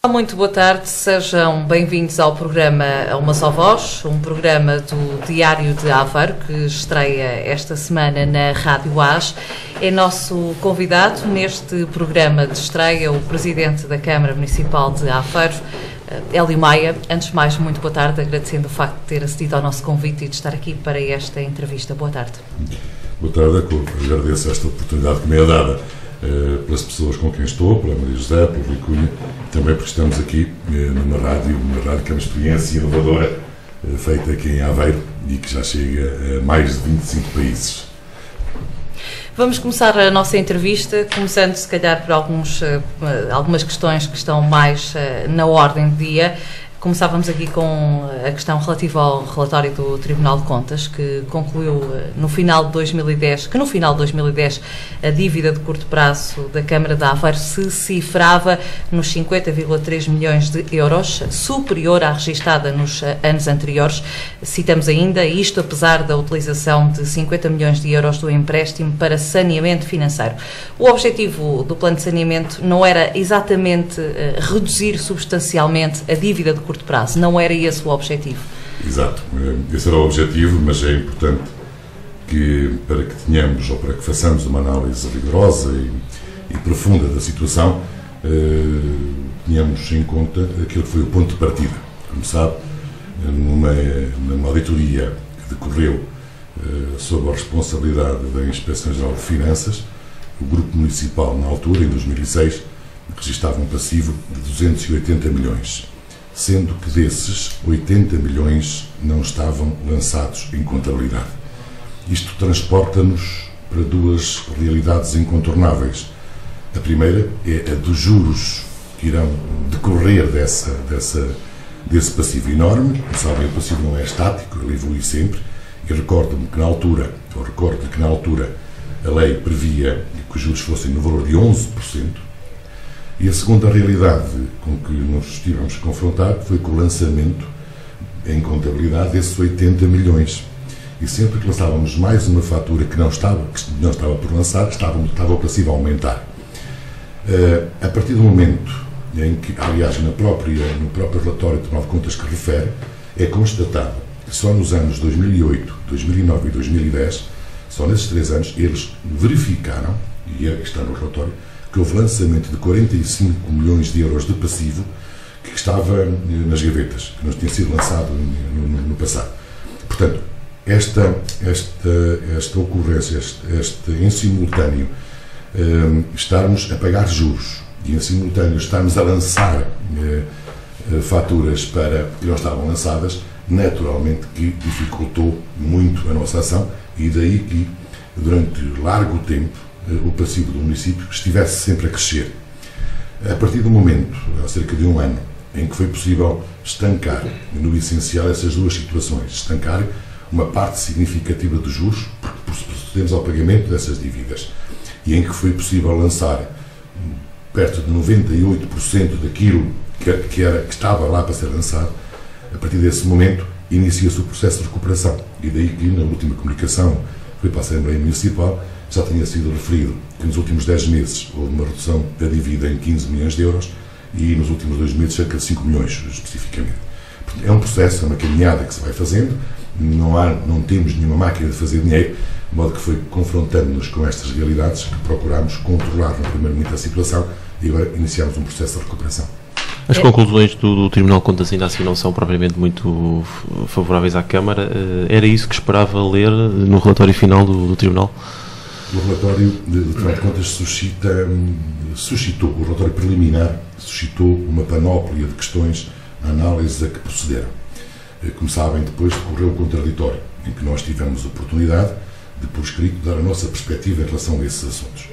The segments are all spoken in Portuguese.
Muito boa tarde, sejam bem-vindos ao programa A Uma Só Voz, um programa do Diário de Aveiro que estreia esta semana na Rádio AS. É nosso convidado neste programa de estreia o Presidente da Câmara Municipal de Aveiro, Hélio Maia. Antes de mais, muito boa tarde, agradecendo o facto de ter acedido ao nosso convite e de estar aqui para esta entrevista. Boa tarde. Boa tarde, agradeço esta oportunidade que me é dada pelas pessoas com quem estou, pela Maria José, pelo Rui Cunha, também porque estamos aqui numa rádio que é uma experiência inovadora feita aqui em Aveiro e que já chega a mais de 25 países. Vamos começar a nossa entrevista, começando se calhar por algumas questões que estão mais na ordem do dia. Começávamos aqui com a questão relativa ao relatório do Tribunal de Contas, que concluiu no final de 2010, a dívida de curto prazo da Câmara de Aveiro se cifrava nos 50,3 milhões de euros, superior à registada nos anos anteriores. Citamos ainda, isto apesar da utilização de 50 milhões de euros do empréstimo para saneamento financeiro. O objetivo do plano de saneamento não era exatamente reduzir substancialmente a dívida de curto prazo, não era esse o objetivo? Exato, esse era o objetivo, mas é importante que para que tenhamos ou para que façamos uma análise rigorosa e profunda da situação, tenhamos em conta aquilo que foi o ponto de partida. Como sabe, numa auditoria que decorreu sob a responsabilidade da Inspeção-Geral de Finanças, o Grupo Municipal, na altura, em 2006, registava um passivo de 280 milhões. Sendo que desses, 80 milhões não estavam lançados em contabilidade. Isto transporta-nos para duas realidades incontornáveis. A primeira é a dos juros que irão decorrer desse passivo enorme. Como sabem, o passivo não é estático, ele evolui sempre. E recordo que na altura a lei previa que os juros fossem no valor de 11%. E a segunda realidade com que nos tivemos a confrontar foi com o lançamento em contabilidade desses 80 milhões. E sempre que lançávamos mais uma fatura que não estava por lançar, estava o passivo a aumentar. A partir do momento em que, aliás, no próprio relatório do Tribunal de Contas que refere, é constatado que só nos anos 2008, 2009 e 2010, só nesses 3 anos, eles verificaram, e está no relatório, que houve lançamento de 45 milhões de euros de passivo que estava nas gavetas, que não tinha sido lançado no passado. Portanto, esta ocorrência, em simultâneo, estarmos a pagar juros e em simultâneo estarmos a lançar faturas que não estavam lançadas, naturalmente que dificultou muito a nossa ação e daí que, durante largo tempo, o passivo do município estivesse sempre a crescer. A partir do momento, há cerca de um ano, em que foi possível estancar, no essencial, essas duas situações, estancar uma parte significativa dos juros, porque procedemos ao pagamento dessas dívidas, e em que foi possível lançar perto de 98% daquilo que estava lá para ser lançado, a partir desse momento inicia-se o processo de recuperação. E daí que, na última comunicação que foi para a Assembleia Municipal, já tinha sido referido que nos últimos 10 meses houve uma redução da dívida em 15 milhões de euros e nos últimos 2 meses cerca de 5 milhões, especificamente. É um processo, é uma caminhada que se vai fazendo, não temos nenhuma máquina de fazer dinheiro, de modo que foi confrontando-nos com estas realidades que procurámos controlar no primeiro momento a situação e agora iniciámos um processo de recuperação. As conclusões do Tribunal de Contas ainda assim não são propriamente muito favoráveis à Câmara. Era isso que esperava ler no relatório final do Tribunal? O relatório do Tribunal de Contas suscitou, o relatório preliminar suscitou uma panóplia de questões na análise a que procederam. Como sabem, depois decorreu o contraditório, em que nós tivemos a oportunidade de, por escrito, dar a nossa perspectiva em relação a esses assuntos.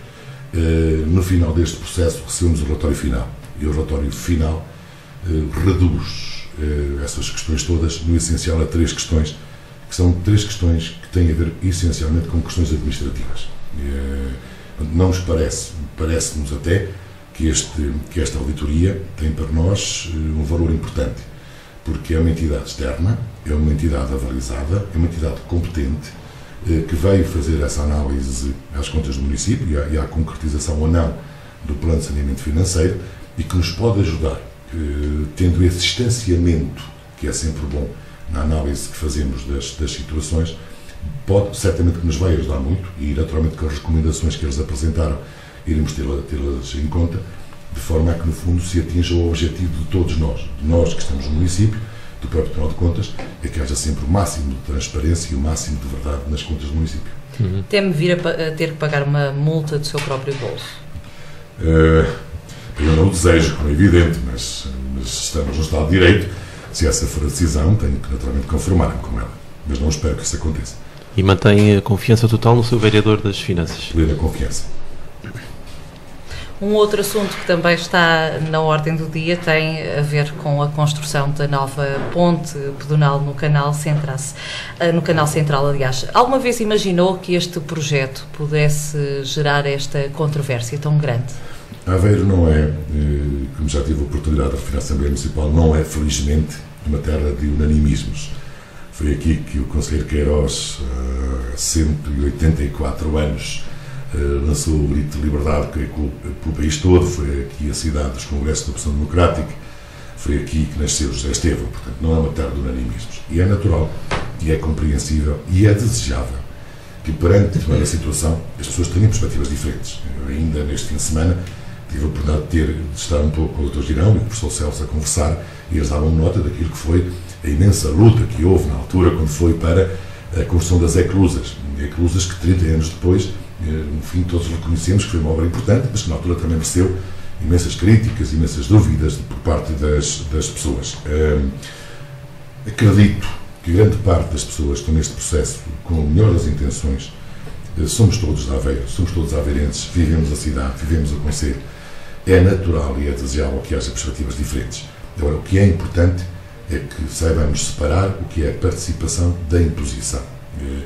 No final deste processo, recebemos o relatório final. E o relatório final reduz essas questões todas, no essencial, a 3 questões, que são 3 questões que têm a ver, essencialmente, com questões administrativas. Não nos parece-nos até que esta auditoria tem para nós um valor importante, porque é uma entidade externa, é uma entidade avalizada, é uma entidade competente, que veio fazer essa análise às contas do município e à concretização ou não do plano de saneamento financeiro e que nos pode ajudar tendo esse distanciamento, que é sempre bom na análise que fazemos das situações, certamente que nos vai ajudar muito, e naturalmente com as recomendações que eles apresentaram, iremos tê-las em conta, de forma a que, no fundo, se atinja o objetivo de todos nós, de nós que estamos no município, do próprio Tribunal de Contas, é que haja sempre o máximo de transparência e o máximo de verdade nas contas do município. Teme vir a ter que pagar uma multa do seu próprio bolso? Eu não o desejo, como é evidente, mas estamos no Estado de Direito. Se essa for a decisão, tenho que naturalmente conformar-me com ela. Mas não espero que isso aconteça. E mantém a confiança total no seu vereador das Finanças? Plena confiança. Um outro assunto que também está na ordem do dia tem a ver com a construção da nova ponte pedonal no Canal Central, aliás. Alguma vez imaginou que este projeto pudesse gerar esta controvérsia tão grande? Aveiro não é, como já tive a oportunidade de referir à Assembleia Municipal, não é, felizmente, uma terra de unanimismos. Foi aqui que o Conselheiro Queiroz, há 184 anos, lançou o grito de liberdade pelo país todo. Foi aqui a cidade dos Congressos da Opção Democrática, foi aqui que nasceu José Estevão. Portanto, não é uma terra de unanimismos. E é natural, e é compreensível, e é desejável que, perante a situação, as pessoas tenham perspectivas diferentes. Eu, ainda neste fim de semana, tive a oportunidade de estar um pouco com o Dr. Girão e com o professor Celso a conversar, e eles davam nota daquilo que foi a imensa luta que houve na altura, quando foi para a construção das eclusas. Eclusas que 30 anos depois, no fim, todos reconhecemos que foi uma obra importante, mas que na altura também mereceu imensas críticas, imensas dúvidas por parte das pessoas. Acredito que grande parte das pessoas que estão neste processo com melhores intenções. Somos todos de Aveiro, somos todos aveirenses, vivemos a cidade, vivemos o concelho. É natural e é desejável que haja perspectivas diferentes. Agora, o que é importante é que saibamos separar o que é a participação da imposição.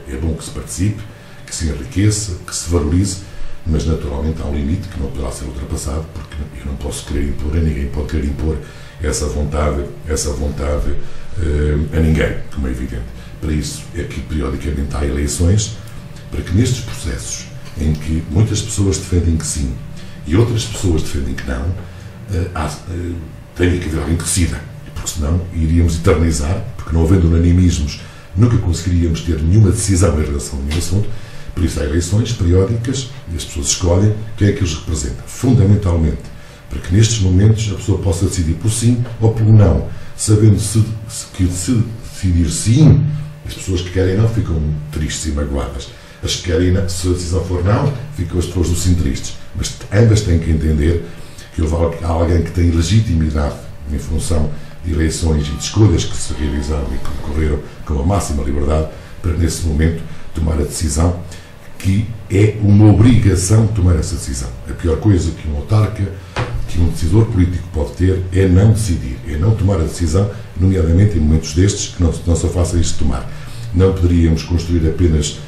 É bom que se participe, que se enriqueça, que se valorize, mas naturalmente há um limite que não poderá ser ultrapassado, porque eu não posso querer impor, ninguém pode querer impor essa vontade a ninguém, como é evidente. Para isso é que periodicamente há eleições, para que nestes processos em que muitas pessoas defendem que sim e outras pessoas defendem que não, tenha que haver alguém que decida, porque senão iríamos eternizar, porque não havendo unanimismos nunca conseguiríamos ter nenhuma decisão em relação a nenhum assunto. Por isso há eleições periódicas e as pessoas escolhem quem é que os representa, fundamentalmente, para que nestes momentos a pessoa possa decidir por sim ou pelo não, sabendo que se decidir sim, as pessoas que querem não ficam tristes e magoadas. As que querem, se a decisão for não, ficam as pessoas do sim tristes. Mas ambas têm que entender que há alguém que tem legitimidade em função de eleições e de escolhas que se realizaram e que decorreram com a máxima liberdade, para nesse momento tomar a decisão, que é uma obrigação tomar essa decisão. A pior coisa que um autarca, que um decisor político pode ter é não decidir, é não tomar a decisão, nomeadamente em momentos destes, que não se faça isto tomar. Não poderíamos construir apenas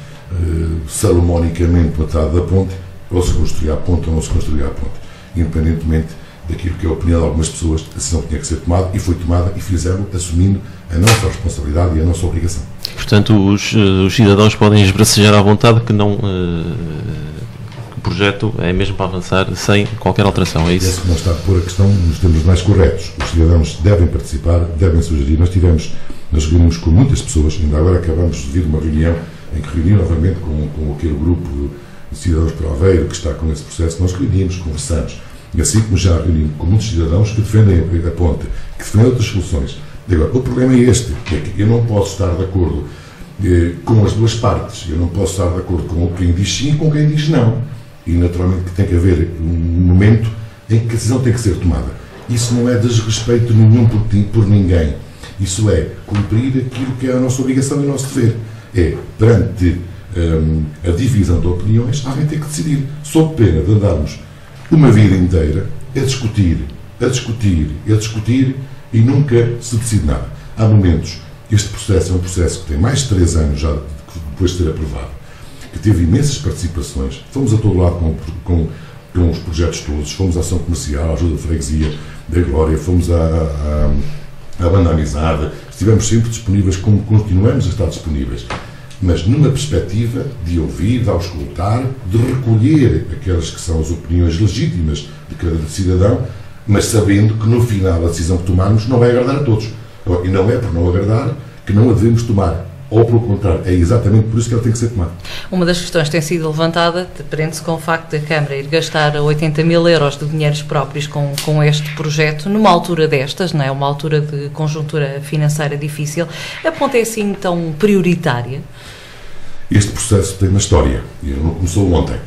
salomonicamente metade da ponte, ou se construir a ponte ou não se construir a ponte. Independentemente daquilo que é a opinião de algumas pessoas, a decisão tinha que ser tomada, e foi tomada, e fizeram assumindo a nossa responsabilidade e a nossa obrigação. Portanto, os cidadãos podem esbracejar à vontade que não... o projeto é mesmo para avançar sem qualquer alteração, é isso? Esse que não está a pôr a questão nos termos mais corretos. Os cidadãos devem participar, devem sugerir. Nós reunimos com muitas pessoas, ainda agora acabamos de vir de uma reunião em que reuni novamente com aquele grupo de cidadãos para Aveiro que está com esse processo. Nós reunimos, conversamos, e assim como já reunimos com muitos cidadãos que defendem a ponte, que defendem outras soluções. Agora, o problema é este, é que eu não posso estar de acordo com as duas partes, eu não posso estar de acordo com quem diz sim e com quem diz não. E naturalmente que tem que haver um momento em que a decisão tem que ser tomada. Isso não é desrespeito nenhum por ninguém. Isso é cumprir aquilo que é a nossa obrigação e o nosso dever. É, perante a divisão de opiniões, alguém tem que decidir. Sob pena de andarmos uma vida inteira a discutir e nunca se decide nada. Há momentos, este processo é um processo que tem mais de 3 anos já depois de ser aprovado, que teve imensas participações. Fomos a todo lado com os projetos todos, fomos à ação comercial, à ajuda da freguesia da Glória, fomos à Banda Amizade, estivemos sempre disponíveis, como continuamos a estar disponíveis, mas numa perspectiva de ouvir, de auscultar, de recolher aquelas que são as opiniões legítimas de cada cidadão, mas sabendo que no final a decisão que tomarmos não vai agradar a todos. E não é por não agradar que não a devemos tomar. Ou, pelo contrário, é exatamente por isso que ela tem que ser tomada. Uma das questões que tem sido levantada prende-se com o facto da Câmara ir gastar 80 mil euros de dinheiros próprios com este projeto, numa altura destas, não é? Uma altura de conjuntura financeira difícil. A ponte é assim tão prioritária? Este processo tem uma história. Ele não começou ontem.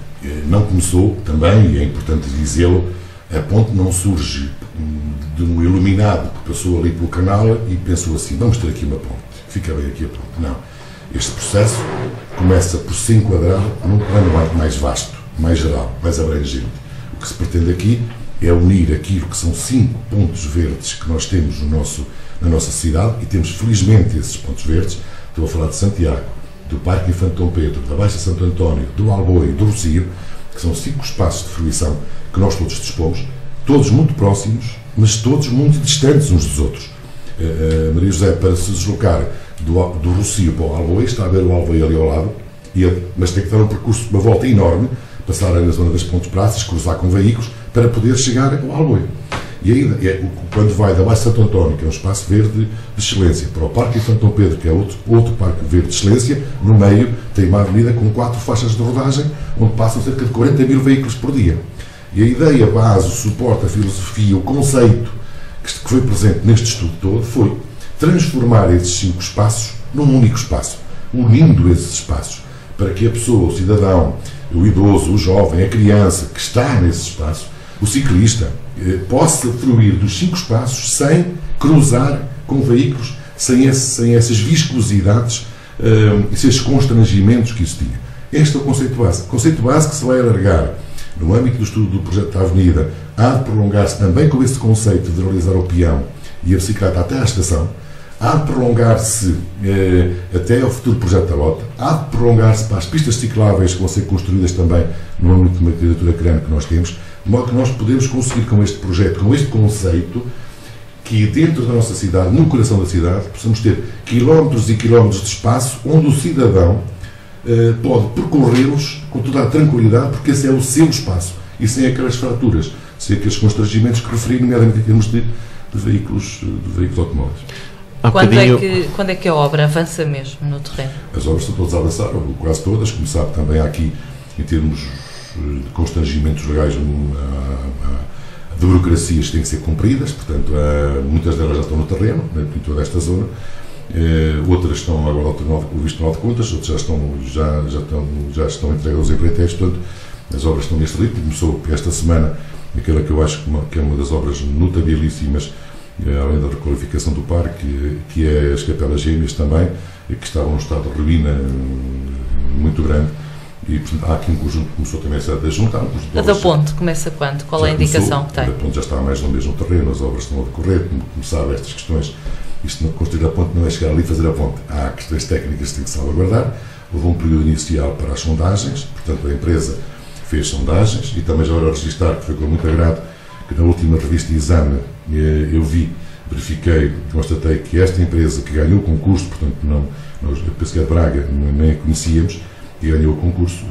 Não começou também, e é importante dizê-lo, a ponte não surge de um iluminado que passou ali pelo canal e pensou assim, vamos ter aqui uma ponte. Fica bem aqui a ponte. Não. Este processo começa por se enquadrar num plano mais vasto, mais geral, mais abrangente. O que se pretende aqui é unir aquilo que são 5 pontos verdes que nós temos na nossa cidade, e temos felizmente esses pontos verdes. Estou a falar de Santiago, do Parque Infante Dom Pedro, da Baixa Santo António, do Alboio, do Rossio, que são 5 espaços de fruição que nós todos dispomos, todos muito próximos, mas todos muito distantes uns dos outros. Maria José, para se deslocar do Rossio para o Alboio, está a ver o Alboio ali ao lado, mas tem que dar um percurso, uma volta enorme, passar na zona das Pontes Praças, cruzar com veículos, para poder chegar ao Alboio. E ainda, quando vai da Baixa Santo António, que é um espaço verde de excelência, para o Parque Infante Dom Pedro, que é outro parque verde de excelência, no meio tem uma avenida com 4 faixas de rodagem, onde passam cerca de 40 mil veículos por dia. E a ideia, a base, o suporte, a filosofia, o conceito que foi presente neste estudo todo foi transformar esses 5 espaços num único espaço, unindo esses espaços, para que a pessoa, o cidadão, o idoso, o jovem, a criança que está nesse espaço, o ciclista, possa fruir dos 5 espaços sem cruzar com veículos, sem essas viscosidades, esses constrangimentos que isso tinha. Este é o conceito base. O conceito base que se vai alargar no âmbito do estudo do projeto da Avenida, há de prolongar-se também com esse conceito de realizar o peão e a bicicleta até à estação, há de prolongar-se até ao futuro projeto da Lota, há de prolongar-se para as pistas cicláveis que vão ser construídas também no âmbito de uma arquitetura grande que nós temos, de modo que nós podemos conseguir com este projeto, com este conceito, que dentro da nossa cidade, no coração da cidade, possamos ter quilómetros e quilómetros de espaço onde o cidadão pode percorrê-los com toda a tranquilidade, porque esse é o seu espaço, e sem aquelas fraturas, sem aqueles constrangimentos que referi, nomeadamente em termos de veículos automóveis. Quando é que a obra avança mesmo no terreno? As obras estão todas a avançar, ou quase todas, como sabe, também há aqui, em termos de constrangimentos legais, de burocracias que têm que ser cumpridas, portanto, muitas delas já estão no terreno, em toda esta zona. Outras estão agora ao visto Tribunal de Contas, outras já estão entregues aos empreiteiros, portanto, as obras estão neste ritmo. Começou esta semana aquela que eu acho que é uma das obras notabilíssimas, além da requalificação do parque, que é as Capelas Gêmeas também, que estavam num estado de ruína muito grande. E, portanto, há aqui um conjunto que começou também a ser adjuntado. A da ponte começa quando? Qual é a indicação que tem? A da ponte já está mais ou menos no terreno, as obras estão a decorrer, como sabe, estas questões. Isto, construir a ponte não é chegar ali e fazer a ponte. Há questões técnicas que têm que salvaguardar. Houve um período inicial para as sondagens, portanto a empresa fez sondagens, e também já era registrar, que foi com muito agrado, que na última revista Exame eu verifiquei, constatei que esta empresa que ganhou o concurso, portanto eu penso que a Braga nem a conhecíamos, e ganhou o concurso,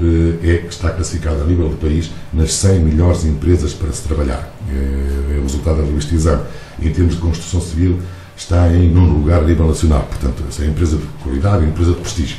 está classificada a nível do país nas 100 melhores empresas para se trabalhar. É o resultado da revista Exame. E em termos de construção civil, está em 9º lugar a nível nacional. Portanto, essa é a empresa de qualidade, a empresa de prestígio.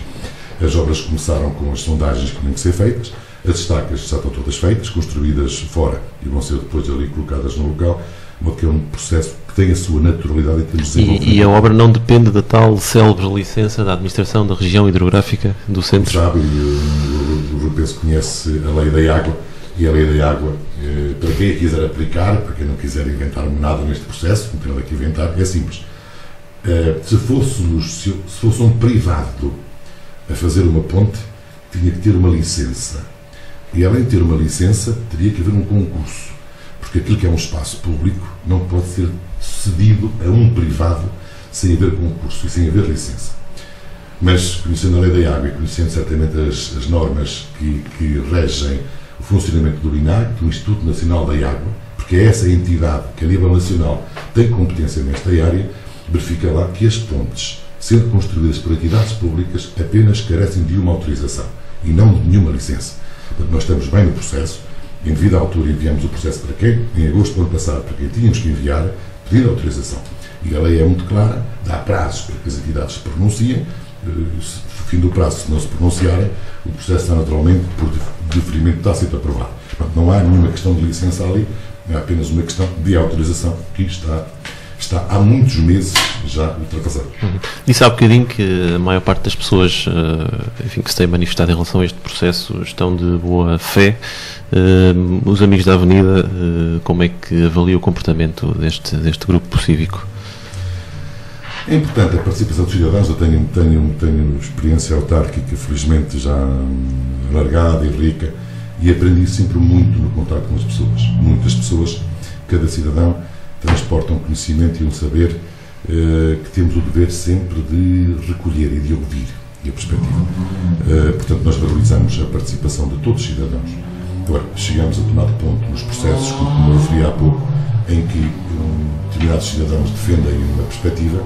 As obras começaram com as sondagens que tinham que ser feitas, as estacas já estão todas feitas, construídas fora, e vão ser depois ali colocadas no local, de modo que é um processo que tem a sua naturalidade em termos de desenvolvimento. E a obra não depende da tal célebre licença da Administração da Região Hidrográfica do Centro? Sabe, o Europeu conhece a Lei da Água, e a Lei da Água, para quem a quiser aplicar, para quem não quiser inventar nada neste processo, não tem nada que inventar, é simples. Se fosse um privado a fazer uma ponte, tinha que ter uma licença. E além de ter uma licença, teria que haver um concurso. Porque aquilo que é um espaço público não pode ser cedido a um privado sem haver concurso e sem haver licença. Mas, conhecendo a Lei da Água e conhecendo certamente as normas que regem o funcionamento do INAG, do Instituto Nacional da Água, porque é essa entidade que a nível nacional tem competência nesta área, verifica lá que as pontes, sendo construídas por entidades públicas, apenas carecem de uma autorização e não de nenhuma licença. Portanto, nós estamos bem no processo, Em devida altura enviamos o processo para quem? Em agosto do ano passado, para quem tínhamos que enviar, pedir autorização. E a lei é muito clara, dá prazos para que as entidades se pronunciem, fim do prazo, se não se pronunciarem, o processo está naturalmente por deferimento tácito aprovado. Portanto, não há nenhuma questão de licença ali, é apenas uma questão de autorização que está há muitos meses já ultrapassada. Disse há bocadinho que a maior parte das pessoas enfim, que se têm manifestado em relação a este processo estão de boa fé. Os amigos da Avenida, como é que avalia o comportamento deste grupo cívico? É importante a participação dos cidadãos. Eu tenho experiência autárquica, felizmente já alargada e rica, e aprendi sempre muito no contato com as pessoas. Muitas pessoas, cada cidadão, transportam conhecimento e um saber que temos o dever sempre de recolher e de ouvir, e a perspectiva. Portanto, nós valorizamos a participação de todos os cidadãos. Agora, chegamos a tomar ponto nos processos, como eu referi há pouco, em que determinados cidadãos defendem uma perspectiva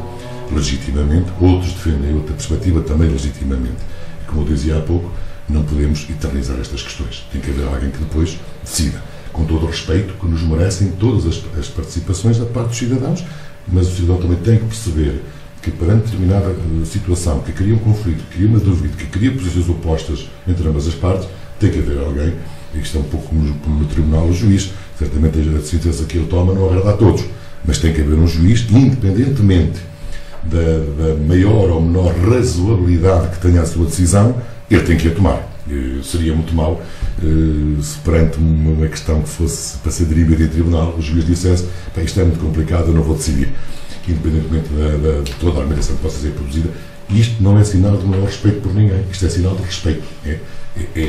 legitimamente, outros defendem outra perspectiva também legitimamente. E, como eu dizia há pouco, não podemos eternizar estas questões. Tem que haver alguém que depois decida, com todo o respeito que nos merecem todas as participações da parte dos cidadãos, mas o cidadão também tem que perceber que, perante determinada situação que cria um conflito, que cria uma dúvida, que cria posições opostas entre ambas as partes, tem que haver alguém, e isto é um pouco como no tribunal, o juiz, certamente a sentença que ele toma não agrada a todos, mas tem que haver um juiz, independentemente da maior ou menor razoabilidade que tenha a sua decisão, ele tem que a tomar. Seria muito mau se perante uma questão que fosse para ser dirimida em tribunal, o juiz dissesse: isto é muito complicado, eu não vou decidir, independentemente de toda a argumentação que possa ser produzida. Isto não é sinal de não respeito por ninguém, isto é sinal de respeito.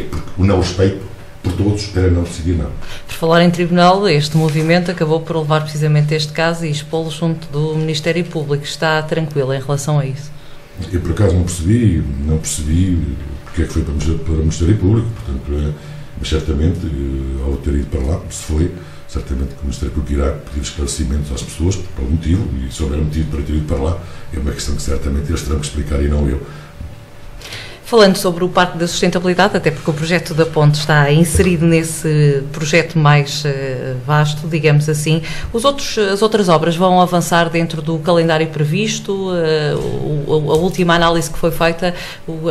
Porque o não respeito por todos era não decidir nada. Por falar em tribunal, este movimento acabou por levar precisamente este caso e expô-lo junto do Ministério Público. Está tranquilo em relação a isso? Eu, por acaso, não percebi porque é que foi para o Ministério Público, portanto, mas certamente, ao ter ido para lá, se foi, certamente que o Ministério Público irá pedir esclarecimentos às pessoas, por algum motivo, e se houver motivo para ter ido para lá, é uma questão que certamente eles terão que explicar e não eu. Falando sobre o Parque da Sustentabilidade, até porque o projeto da Ponte está inserido nesse projeto mais vasto, digamos assim, as outras obras vão avançar dentro do calendário previsto? A última análise que foi feita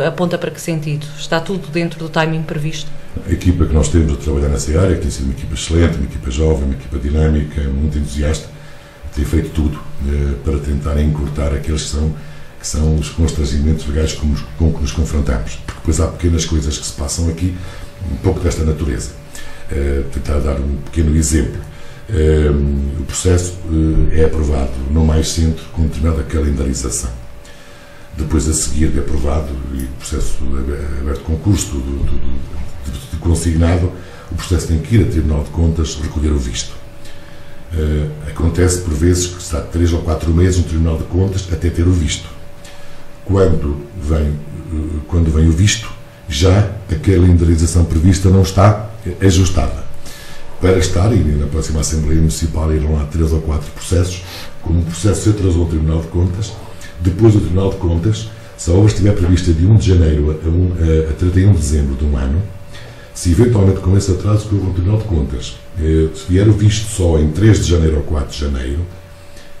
aponta para que sentido? Está tudo dentro do timing previsto? A equipa que nós temos a trabalhar nessa área, que tem sido uma equipa excelente, uma equipa jovem, uma equipa dinâmica, muito entusiasta, tem feito tudo para tentar encurtar aqueles que são os constrangimentos legais com que nos confrontamos. Porque depois há pequenas coisas que se passam aqui, um pouco desta natureza. Tentar dar um pequeno exemplo. O processo é aprovado no mais centro com determinada calendarização. Depois, a seguir, é aprovado e o processo é aberto concurso de consignado, o processo tem que ir a Tribunal de Contas recolher o visto. Acontece, por vezes, que está 3 ou 4 meses no Tribunal de Contas até ter o visto. Quando vem o visto, já a calendarização prevista não está ajustada. Para estar, e na próxima Assembleia Municipal irão lá 3 ou 4 processos, como o processo se atrasou ao Tribunal de Contas, depois do Tribunal de Contas, se a obra estiver prevista de 1 de janeiro a 31 de dezembro de um ano, se eventualmente com esse atraso que houve no Tribunal de Contas, se vier o visto só em 3 de janeiro ou 4 de janeiro,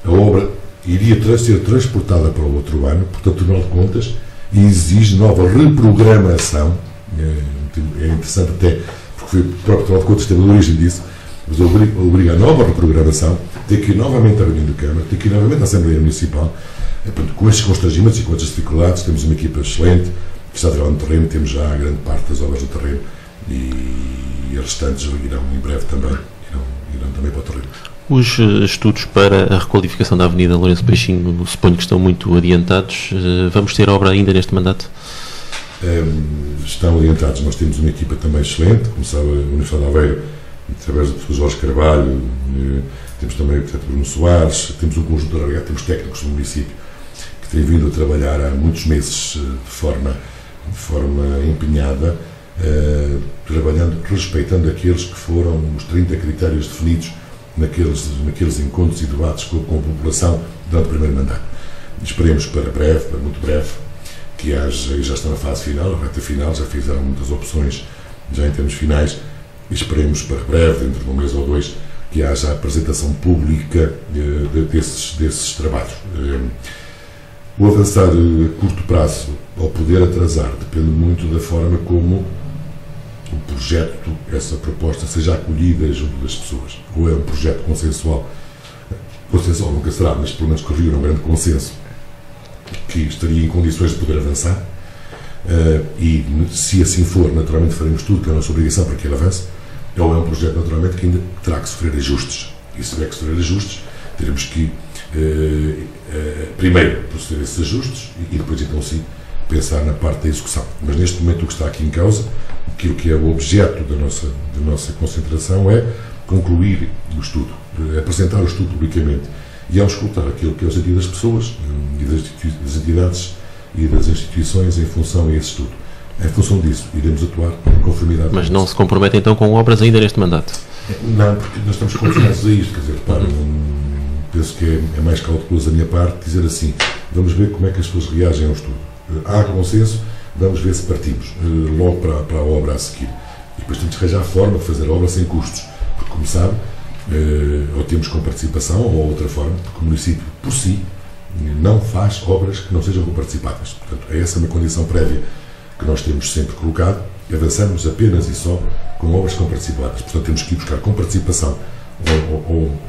a obra iria ser transportada para o outro ano, portanto o Tribunal de Contas exige nova reprogramação. É interessante até, porque foi o próprio Tribunal de Contas que teve a origem disso, mas obriga a nova reprogramação, tem que ir novamente à reunião da Câmara, tem que ir novamente à Assembleia Municipal. Portanto, com estes constrangimentos e com estas dificuldades, temos uma equipa excelente, que está a trabalhar no terreno, temos já a grande parte das obras no terreno e as restantes irão em breve também, irão também para o terreno. Os estudos para a requalificação da Avenida Lourenço Peixinho, suponho que estão muito adiantados. Vamos ter obra ainda neste mandato? Estão adiantados. Nós temos uma equipa também excelente, como sabe, a Universidade de Aveiro, através do professor Jorge Carvalho, temos também o professor Bruno Soares, temos um conjunto de alargado, temos técnicos do município que têm vindo a trabalhar há muitos meses de forma empenhada, trabalhando, respeitando aqueles que foram os 30 critérios definidos naqueles encontros e debates com a população durante o primeiro mandato. Esperemos para muito breve, que já está na fase final, a reta final, já fizeram muitas opções, já em termos finais, e esperemos para breve, dentro de um mês ou dois, que haja a apresentação pública desses trabalhos. O avançar a curto prazo, ou poder atrasar, depende muito da forma como o projeto, essa proposta, seja acolhida junto das pessoas. Ou é um projeto consensual nunca será, mas pelo menos corrigiu um grande consenso, que estaria em condições de poder avançar, e se assim for, naturalmente faremos tudo que é a nossa obrigação para que ele avance. Ou é um projeto, naturalmente, que ainda terá que sofrer ajustes, e se tiver que sofrer ajustes, teremos que primeiro proceder a esses ajustes e depois então sim pensar na parte da execução. Mas neste momento o que está aqui em causa, aquilo que é o objeto da nossa concentração, é concluir o estudo, apresentar o estudo publicamente e auscultar aquilo que é o sentido das pessoas e das entidades e das instituições em função a esse estudo. Em função disso, iremos atuar em conformidade. Mas não se compromete então com obras ainda neste mandato? Não, porque nós estamos confinados a isto, quer dizer, repara, penso que é mais cauteloso da minha parte dizer assim, vamos ver como é que as pessoas reagem ao estudo. Há consenso, vamos ver se partimos logo para a obra a seguir. E depois temos que arranjar a forma de fazer a obra sem custos, porque, como sabe, ou temos com participação ou outra forma, porque o município, por si, não faz obras que não sejam comparticipadas. Portanto, essa é uma condição prévia que nós temos sempre colocado, avançamos apenas e só com obras comparticipadas. Portanto, temos que ir buscar comparticipação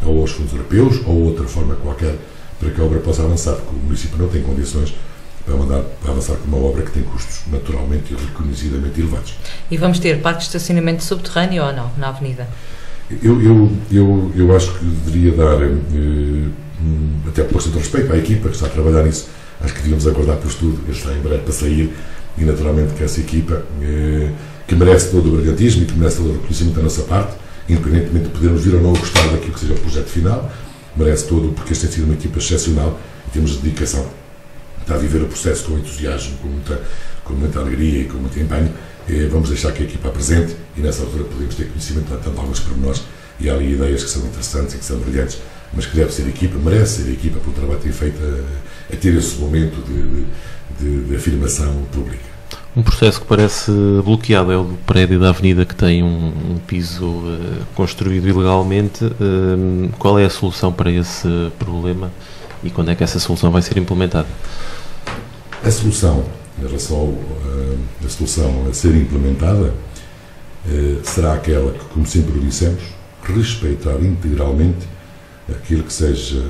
ou aos fundos europeus ou outra forma qualquer para que a obra possa avançar, porque o município não tem condições para avançar com uma obra que tem custos naturalmente e reconhecidamente elevados. E vamos ter parque de estacionamento subterrâneo ou não, na avenida? Eu acho que deveria dar, até por questão de respeito à equipa que está a trabalhar nisso, acho que devíamos aguardar pelo estudo, ele está em breve para sair, e naturalmente que essa equipa, que merece todo o brilhantismo e que merece todo o reconhecimento da nossa parte, independentemente de podermos vir ou não gostar daquilo que seja o projeto final, merece todo, porque esta tem sido uma equipa excepcional e temos dedicação, está a viver o processo com entusiasmo, com muita alegria e com muito empenho. Vamos deixar que a equipa apresente e nessa altura podemos ter conhecimento de tanto alguns pormenores, e há ali ideias que são interessantes e que são brilhantes, mas que deve ser a equipa, merece ser a equipa pelo trabalho que tem feito a ter esse momento de afirmação pública. Um processo que parece bloqueado é o do prédio da avenida, que tem um piso construído ilegalmente. Qual é a solução para esse problema e quando é que essa solução vai ser implementada? A solução, em relação à solução a ser implementada, será aquela que, como sempre o dissemos, respeitar integralmente aquilo que seja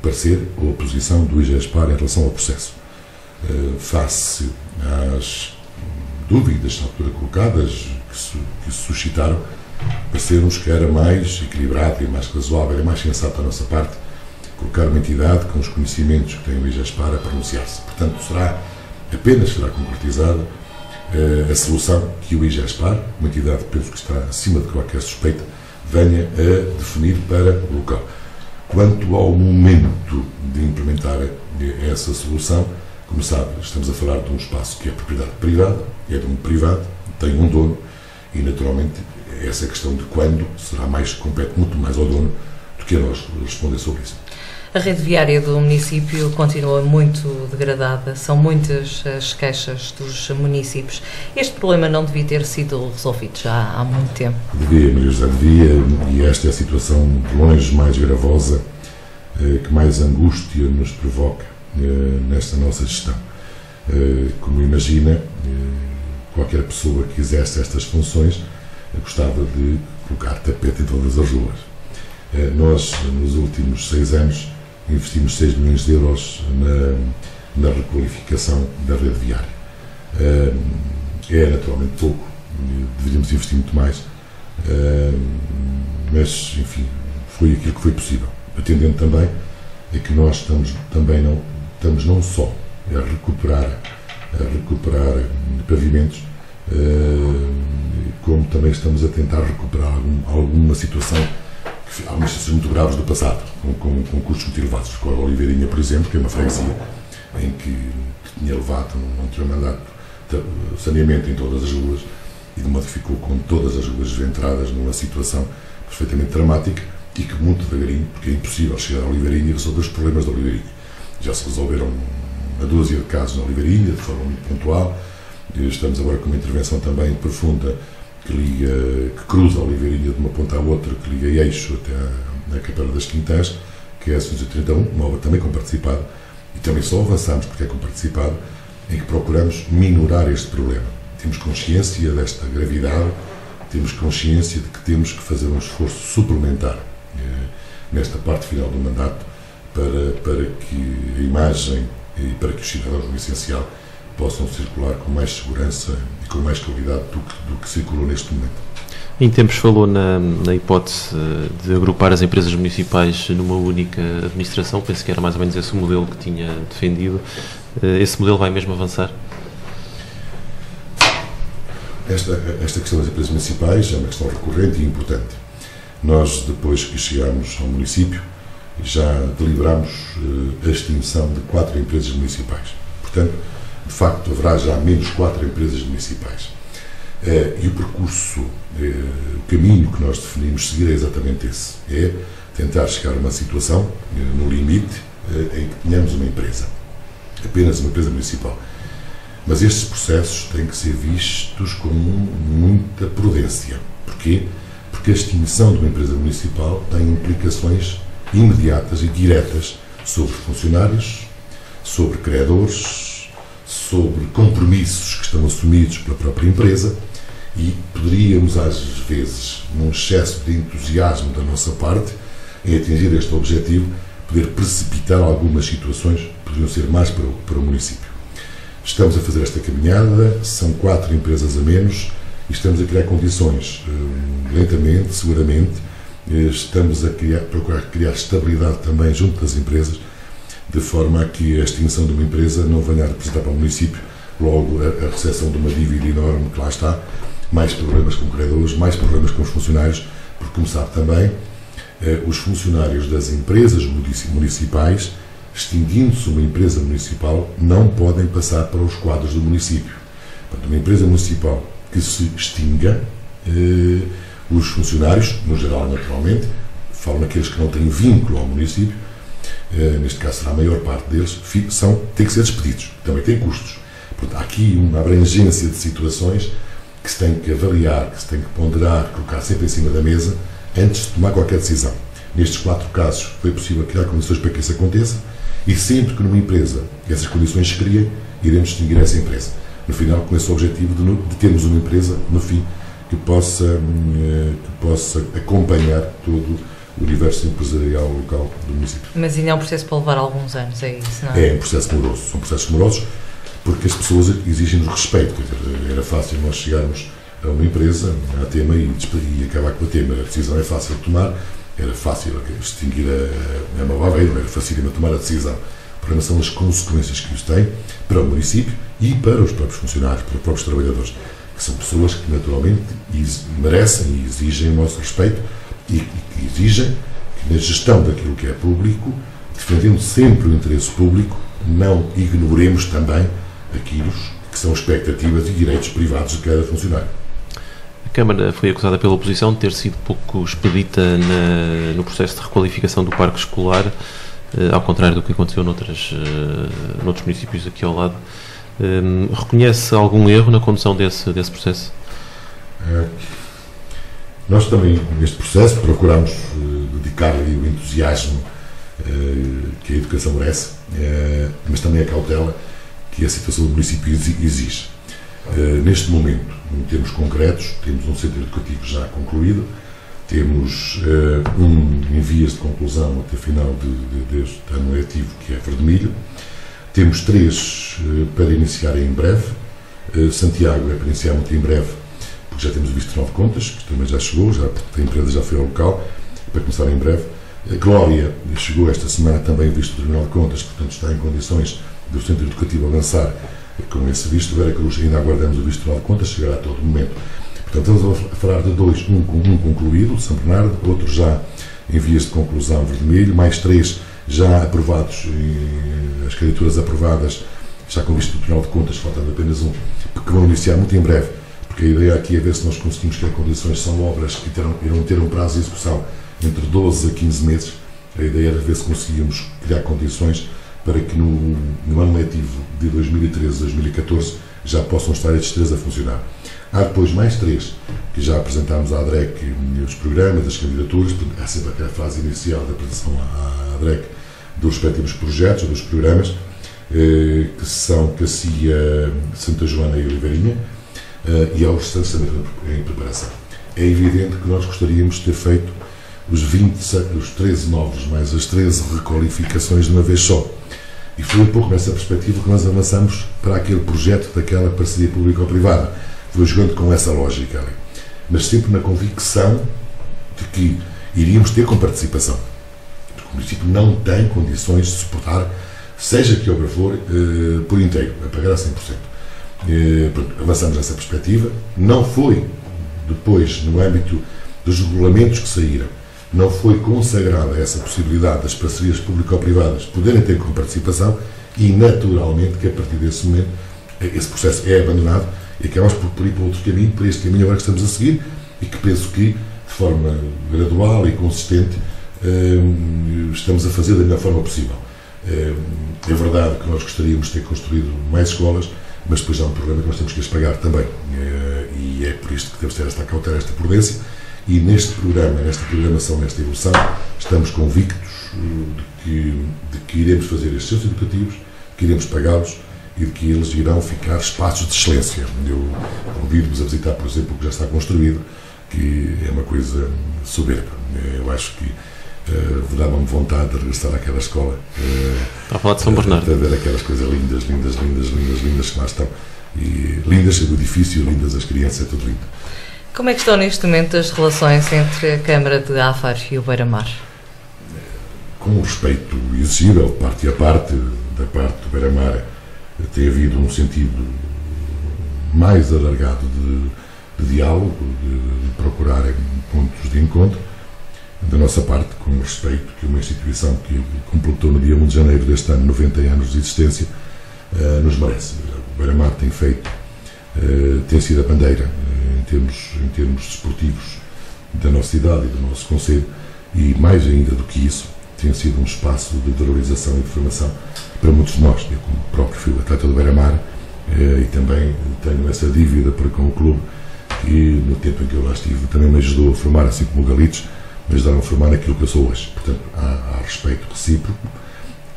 parecer ou a posição do IGESPAR em relação ao processo. Face às dúvidas na altura colocadas que se suscitaram, pareceu-nos que era mais equilibrado e mais razoável, mais sensato da nossa parte colocar uma entidade com os conhecimentos que tem o IGESPAR a pronunciar-se. Portanto, apenas será concretizada a solução que o IGESPAR, uma entidade penso que está acima de qualquer suspeita, venha a definir para o local. Quanto ao momento de implementar essa solução, como sabe, estamos a falar de um espaço que é propriedade privada, é de um privado, tem um dono, e naturalmente essa questão de quando será compete muito mais ao dono do que a nós responder sobre isso. A rede viária do município continua muito degradada, são muitas as queixas dos municípios. Este problema não devia ter sido resolvido já há muito tempo? Devia, Maria José, devia, e esta é a situação de longe mais gravosa, que mais angústia nos provoca nesta nossa gestão. Como imagina, qualquer pessoa que exerce estas funções gostava de colocar tapete em todas as ruas. Nós, nos últimos 6 anos, investimos 6 milhões de euros na requalificação da rede viária. É naturalmente pouco, deveríamos investir muito mais, mas, enfim, foi aquilo que foi possível. Atendendo também a que nós estamos não só a recuperar pavimentos, como também estamos a tentar recuperar alguma situação, algumas situações muito graves do passado, com custos muito elevados. Com a Oliveirinha, por exemplo, que é uma freguesia em que tinha levado, não tinha mandado saneamento em todas as ruas e de modo que ficou com todas as ruas desventradas numa situação perfeitamente dramática e que muito devagarinho, porque é impossível chegar à Oliveirinha e resolver os problemas da Oliveirinha. Já se resolveram uma dúzia de casos na Oliveirinha, de forma muito pontual. Estamos agora com uma intervenção também profunda que cruza a Oliveirinha de uma ponta à outra, que liga Eixo até à Capela das Quintãs, que é a 131, uma obra também comparticipada, e também só avançamos porque é comparticipado, em que procuramos minorar este problema. Temos consciência desta gravidade, temos consciência de que temos que fazer um esforço suplementar nesta parte final do mandato para que a imagem e para que os cidadãos, no essencial, possam circular com mais segurança e com mais qualidade do que circulou neste momento. Em tempos falou na hipótese de agrupar as empresas municipais numa única administração, penso que era mais ou menos esse o modelo que tinha defendido. Esse modelo vai mesmo avançar? Esta questão das empresas municipais é uma questão recorrente e importante. Nós, depois que chegámos ao município, já deliberámos a extinção de 4 empresas municipais. Portanto, de facto, haverá já menos 4 empresas municipais. E o percurso, o caminho que nós definimos seguir é exatamente esse. É tentar chegar a uma situação, no limite, em que tenhamos uma empresa. Apenas uma empresa municipal. Mas estes processos têm que ser vistos com muita prudência. Porquê? Porque a extinção de uma empresa municipal tem implicações imediatas e diretas sobre funcionários, sobre credores, sobre compromissos que estão assumidos pela própria empresa, e poderíamos, às vezes, num excesso de entusiasmo da nossa parte, em atingir este objetivo, poder precipitar algumas situações que poderiam ser mais para o município. Estamos a fazer esta caminhada, são 4 empresas a menos, e estamos a criar condições, lentamente, seguramente. Estamos a procurar criar estabilidade também junto das empresas, de forma a que a extinção de uma empresa não venha a representar para o município logo a recepção de uma dívida enorme que lá está, mais problemas com credores, mais problemas com os funcionários, porque, como sabe também, os funcionários das empresas municipais, extinguindo-se uma empresa municipal, não podem passar para os quadros do município. Portanto, uma empresa municipal que se extinga, os funcionários, no geral, naturalmente, falo naqueles que não têm vínculo ao município, neste caso será a maior parte deles, têm que ser despedidos, também têm custos. Portanto, há aqui uma abrangência de situações que se tem que avaliar, que se tem que ponderar, colocar sempre em cima da mesa, antes de tomar qualquer decisão. Nestes 4 casos foi possível criar condições para que isso aconteça, e sempre que numa empresa essas condições se criem, iremos extinguir essa empresa. No final, com esse objetivo de termos uma empresa, no fim, que possa acompanhar todo o universo empresarial local do município. Mas ainda é um processo para levar alguns anos, é isso, não é? É um processo moroso. São processos morosos porque as pessoas exigem-nos respeito. Quer dizer, era fácil nós chegarmos a uma empresa, à tema, e acabar com a tema. A decisão é fácil de tomar, era fácil extinguir a Malvaveiro, era facílimo tomar a decisão. O problema são as consequências que isso tem para o município e para os próprios funcionários, para os próprios trabalhadores, que são pessoas que naturalmente merecem e exigem o nosso respeito e que exigem que na gestão daquilo que é público, defendendo sempre o interesse público, não ignoremos também aquilo que são expectativas e direitos privados de cada funcionário. A Câmara foi acusada pela oposição de ter sido pouco expedita no processo de requalificação do parque escolar, ao contrário do que aconteceu noutros municípios aqui ao lado. Reconhece algum erro na condução desse processo? Nós também, neste processo, procuramos dedicar-lhe o entusiasmo que a educação merece, mas também a cautela que a situação do município exige. Neste momento, em termos concretos, temos um centro educativo já concluído, temos em vias de conclusão até final deste ano letivo, que é Verdemilho, temos 3 para iniciar em breve. Santiago é para iniciar muito em breve, porque já temos o visto Tribunal de Contas, que também já chegou, a empresa já foi ao local, para começar em breve. A Glória chegou esta semana também o visto do Tribunal de Contas, portanto está em condições do Centro Educativo avançar com esse visto. Vera Cruz, ainda aguardamos o visto do Tribunal de Contas, chegará a todo momento. Portanto, estamos a falar de 2, um concluído, São Bernardo, outro já em vias de conclusão, Vermelho, mais 3 já aprovados, as candidaturas aprovadas, já com visto do Tribunal de Contas, faltando apenas um, que vão iniciar muito em breve, porque a ideia aqui é ver se nós conseguimos criar condições. São obras que irão ter um prazo de execução entre 12 a 15 meses. A ideia era ver se conseguíamos criar condições para que no ano letivo de 2013-2014 já possam estar estes 3 a funcionar. Há depois mais 3 que já apresentámos à ADREC os programas, as candidaturas, há sempre aquela fase inicial da apresentação à ADREC dos respectivos projetos, dos programas, que são Cacia, Santa Joana e Oliveirinha, e há os restantes também em preparação. É evidente que nós gostaríamos de ter feito os 13 novos, mais as 13 requalificações de uma vez só. E foi um pouco nessa perspectiva que nós avançamos para aquele projeto daquela parceria público-privada. Foi jogando com essa lógica ali. Mas sempre na convicção de que iríamos ter com participação. Porque o município não tem condições de suportar, seja que obra for, por inteiro, a pagar a 100%. Avançamos nessa perspectiva. Não foi depois, no âmbito dos regulamentos que saíram, não foi consagrada essa possibilidade das parcerias público-privadas poderem ter com participação e, naturalmente, que a partir desse momento esse processo é abandonado e acabamos por ir para outro caminho, para este caminho agora que estamos a seguir, e que penso que, de forma gradual e consistente, estamos a fazer da melhor forma possível. É verdade que nós gostaríamos de ter construído mais escolas, mas depois há um problema que nós temos que as pagar também. E é por isto que temos de ter esta cautela, esta prudência. E neste programa, nesta programação, nesta evolução, estamos convictos de que iremos fazer estes centros educativos, que iremos pagá-los e de que eles irão ficar espaços de excelência. Eu convido-vos a visitar, por exemplo, o que já está construído, que é uma coisa soberba. Eu acho que dá-me vontade de regressar àquela escola. Está a falar de São Bernardo. A ver aquelas coisas lindas que lá estão. E lindas o edifício, lindas as crianças, é tudo lindo. Como é que estão neste momento as relações entre a Câmara de Aveiro e o Beira-Mar? Com o respeito exigível, parte a parte, da parte do Beira-Mar, tem havido um sentido mais alargado de diálogo, de procurar pontos de encontro. Da nossa parte, com o respeito que uma instituição que completou no dia 1 de janeiro deste ano 90 anos de existência nos merece. O Beira-Mar tem feito, tem sido a bandeira em termos desportivos da nossa cidade e do nosso concelho, e mais ainda do que isso, tem sido um espaço de valorização e de formação para muitos de nós. Eu, como próprio fui atleta do Beira-Mar, e também tenho essa dívida para com o clube, que no tempo em que eu lá estive também me ajudou a formar, assim como o Galitos, me ajudaram a formar aquilo que eu sou hoje. Portanto, há respeito recíproco,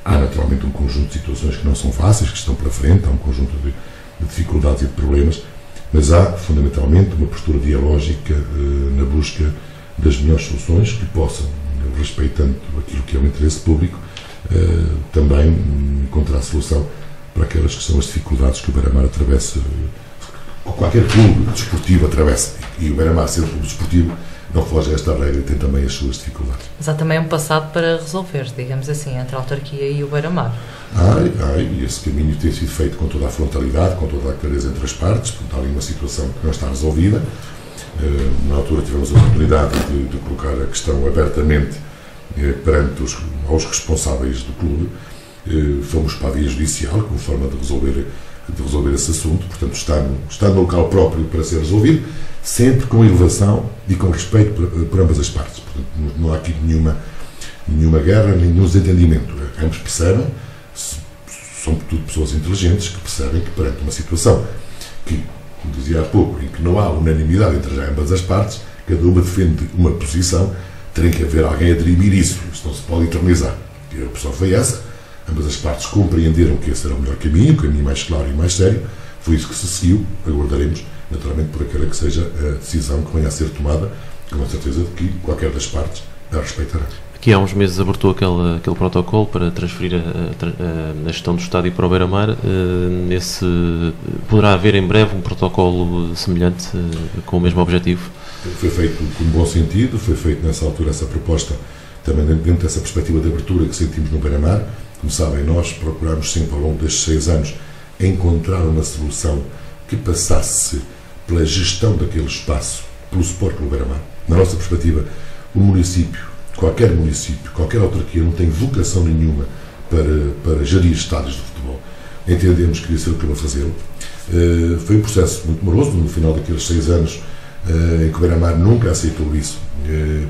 há naturalmente um conjunto de situações que não são fáceis, que estão pela frente, há um conjunto de dificuldades e de problemas, mas há fundamentalmente uma postura dialógica na busca das melhores soluções que possam, respeitando aquilo que é o interesse público, também encontrar solução para aquelas que são as dificuldades que o Beira-Mar atravessa, qualquer clube desportivo atravessa, e o Beira-Mar, sendo clube desportivo, não foge a esta regra e tem também as suas dificuldades. Mas há também um passado para resolver, digamos assim, entre a autarquia e o Beira-Mar. E esse caminho tem sido feito com toda a frontalidade, com toda a clareza entre as partes. Portanto, há ali uma situação que não está resolvida. Na altura tivemos a oportunidade de colocar a questão abertamente perante aos responsáveis do clube. Fomos para a via judicial como forma de resolver esse assunto. Portanto, está no local próprio para ser resolvido, sempre com elevação e com respeito por ambas as partes. Portanto, não há aqui nenhuma guerra, nenhum desentendimento. Ambos percebem, são tudo pessoas inteligentes que percebem que perante uma situação que, como dizia há pouco, em que não há unanimidade entre já ambas as partes, cada uma defende uma posição, tem que haver alguém a dirimir isso. Isto não se pode eternizar. E a opção foi essa. Ambas as partes compreenderam que esse era o melhor caminho, o caminho mais claro e mais sério. Foi isso que se seguiu. Aguardaremos, naturalmente, por aquela que seja a decisão que venha a ser tomada, com a certeza de que qualquer das partes a respeitará. Aqui há uns meses abortou aquele protocolo para transferir a gestão do estádio para o Beira-Mar. Poderá haver em breve um protocolo semelhante, com o mesmo objetivo? Foi feito com bom sentido, foi feito nessa altura essa proposta, também dentro dessa perspectiva de abertura que sentimos no Beira-Mar. Como sabem, nós procuramos sempre ao longo destes 6 anos encontrar uma solução que passasse pela gestão daquele espaço, pelo suporte pelo Beira-Mar. Na nossa perspectiva, o município, qualquer autarquia não tem vocação nenhuma para gerir estádios de futebol. Entendemos que devia ser o que a fazê-lo. Foi um processo muito moroso, no final daqueles 6 anos, em que o Beira-Mar nunca aceitou isso,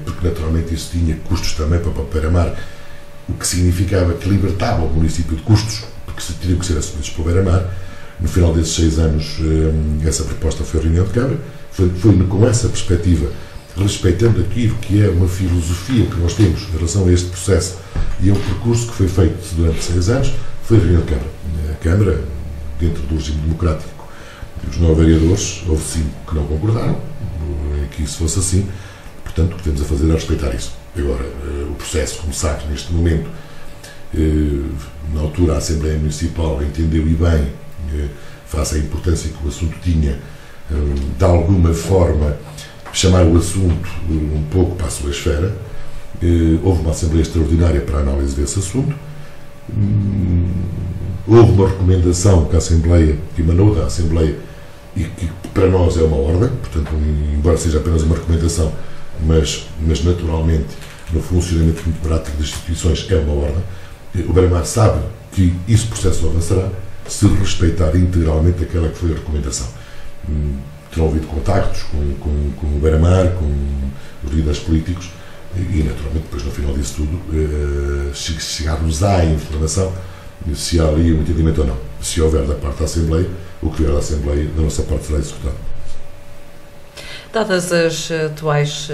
porque naturalmente isso tinha custos também para o Beira-Mar, o que significava que libertava o município de custos, porque teriam que ser assumidos pelo Beira-Mar. No final desses 6 anos, essa proposta foi a reunião de Câmara, foi com essa perspectiva, respeitando aquilo que é uma filosofia que nós temos em relação a este processo e a um percurso que foi feito durante 6 anos, foi a reunião de Câmara. A Câmara, dentro do regime democrático, os 9 vereadores, houve 5 que não concordaram que isso fosse assim, portanto, o que temos a fazer é respeitar isso. Agora, o processo, como sabe, neste momento, na altura a Assembleia Municipal entendeu e bem, face à importância que o assunto tinha, de alguma forma chamar o assunto um pouco para a sua esfera. Houve uma Assembleia Extraordinária para a análise desse assunto. Houve uma recomendação que a Assembleia, que emanou da Assembleia, e que para nós é uma ordem, portanto, embora seja apenas uma recomendação, mas naturalmente no funcionamento muito prático das instituições é uma ordem. O Beira-Mar sabe que esse processo avançará se respeitar integralmente aquela que foi a recomendação. Terão havido contactos com o Beira-Mar, com os líderes políticos e naturalmente depois no final disso tudo chegarmos à informação se há ali um entendimento ou não. Se houver da parte da Assembleia, o que vier da Assembleia, da nossa parte será executado. Dadas as atuais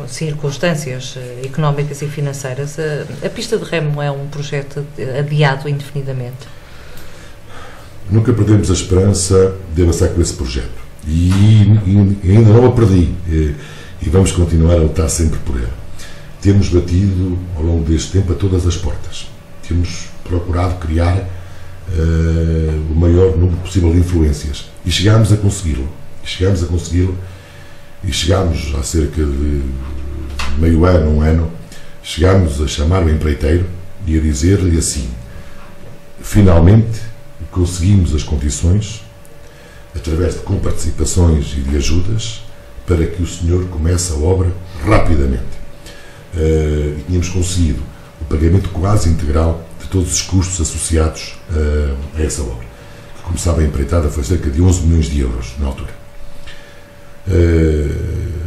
circunstâncias económicas e financeiras, a pista de remo é um projeto adiado indefinidamente? Nunca perdemos a esperança de avançar com esse projeto. E ainda não a perdi. E vamos continuar a lutar sempre por ele. Temos batido, ao longo deste tempo, a todas as portas. Temos procurado criar o maior número possível de influências. E chegámos a consegui-lo. E chegámos há cerca de meio ano, um ano, chegámos a chamar o empreiteiro e a dizer-lhe assim: finalmente conseguimos as condições, através de comparticipações e de ajudas, para que o senhor comece a obra rapidamente. E tínhamos conseguido o pagamento quase integral de todos os custos associados a essa obra, que, como sabem, a empreitada foi cerca de 11 milhões de euros na altura.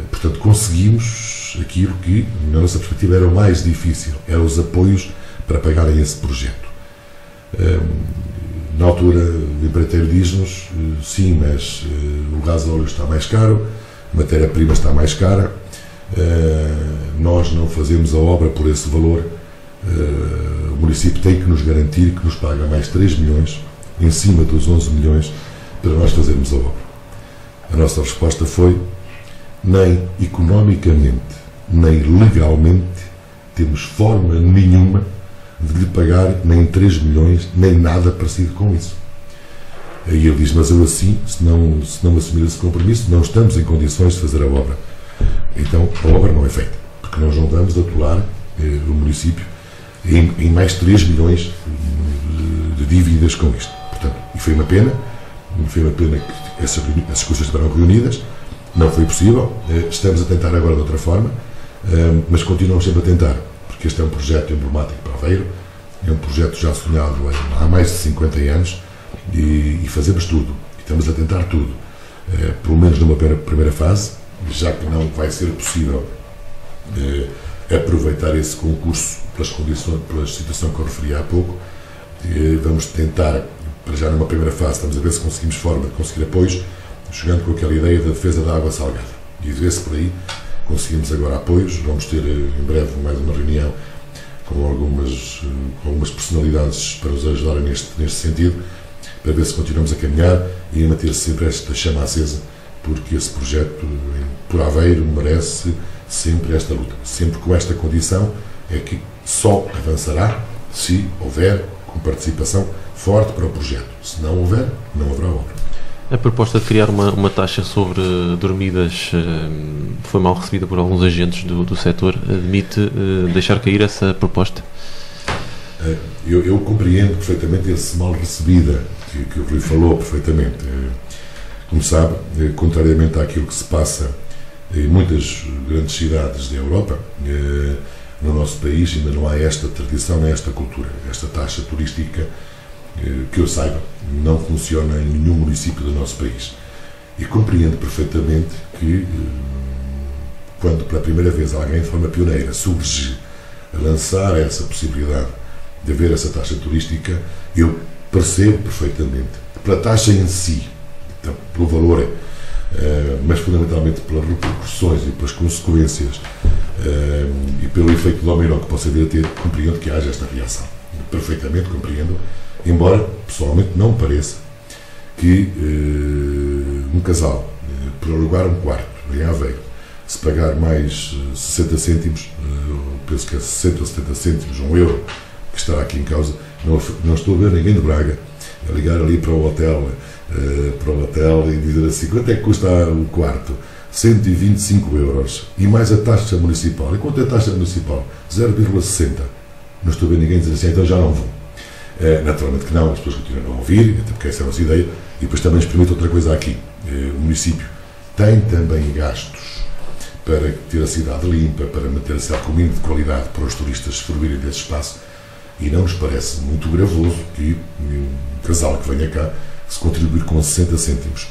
Portanto, conseguimos aquilo que, na nossa perspectiva, era o mais difícil, eram os apoios para pagarem esse projeto. Na altura, o empreiteiro diz-nos: sim, mas o gás óleo está mais caro, a matéria-prima está mais cara, nós não fazemos a obra por esse valor, o município tem que nos garantir que nos paga mais 3 milhões, em cima dos 11 milhões, para nós fazermos a obra. A nossa resposta foi: nem economicamente, nem legalmente temos forma nenhuma de lhe pagar nem 3 milhões, nem nada parecido com isso. Aí ele diz: mas eu assim, se não assumir esse compromisso, não estamos em condições de fazer a obra. Então a obra não é feita, porque nós não vamos atolar o município em mais 3 milhões de dívidas com isto. Portanto, e foi uma pena que essas coisas estiveram reunidas, não foi possível, estamos a tentar agora de outra forma, mas continuamos sempre a tentar, porque este é um projeto emblemático para Aveiro, é um projeto já sonhado há mais de 50 anos e fazemos tudo, e estamos a tentar tudo, pelo menos numa primeira fase, já que não vai ser possível aproveitar esse concurso pelas condições, pela situação que eu referi há pouco. Vamos tentar, para já numa primeira fase, estamos a ver se conseguimos forma de conseguir apoios, jogando com aquela ideia da defesa da água salgada. E ver se por aí conseguimos agora apoios. Vamos ter em breve mais uma reunião com algumas personalidades para nos ajudarem neste sentido, para ver se continuamos a caminhar e a manter sempre esta chama acesa, porque esse projeto, por Aveiro, merece sempre esta luta. Sempre com esta condição, é que só avançará se houver com participação forte para o projeto. Se não houver, não haverá obra. A proposta de criar uma taxa sobre dormidas foi mal recebida por alguns agentes do setor. Admite deixar cair essa proposta? Eu compreendo perfeitamente esse mal recebida que o Rui falou perfeitamente. Como sabe, contrariamente àquilo que se passa em muitas grandes cidades da Europa, no nosso país ainda não há esta tradição nem esta cultura. Esta taxa turística, que eu saiba, não funciona em nenhum município do nosso país. E compreendo perfeitamente que, quando pela primeira vez alguém de forma pioneira surge a lançar essa possibilidade de haver essa taxa turística, eu percebo perfeitamente pela taxa em si, então, pelo valor, mas fundamentalmente pelas repercussões e pelas consequências e pelo efeito dominó que possa vir a ter, compreendo que haja esta reação. Perfeitamente compreendo, embora pessoalmente não me pareça que um casal, por alugar um quarto em Aveiro, se pagar mais 60 cêntimos, penso que é 60 ou 70 cêntimos, €1, que estará aqui em causa, não estou a ver ninguém de Braga a ligar ali para o hotel e dizer assim: quanto é que custa o quarto? 125 €, e mais a taxa municipal. E quanto é a taxa municipal? 0,60. Não estou a ver ninguém dizer assim: então já não vou. Naturalmente que não, as pessoas continuam a ouvir, até porque essa é a nossa ideia. E depois também experimento outra coisa aqui. O município tem também gastos para ter a cidade limpa, para manter a cidade com mínimo de qualidade para os turistas fruírem desse espaço, e não nos parece muito gravoso que um casal que venha cá se contribuir com 60 cêntimos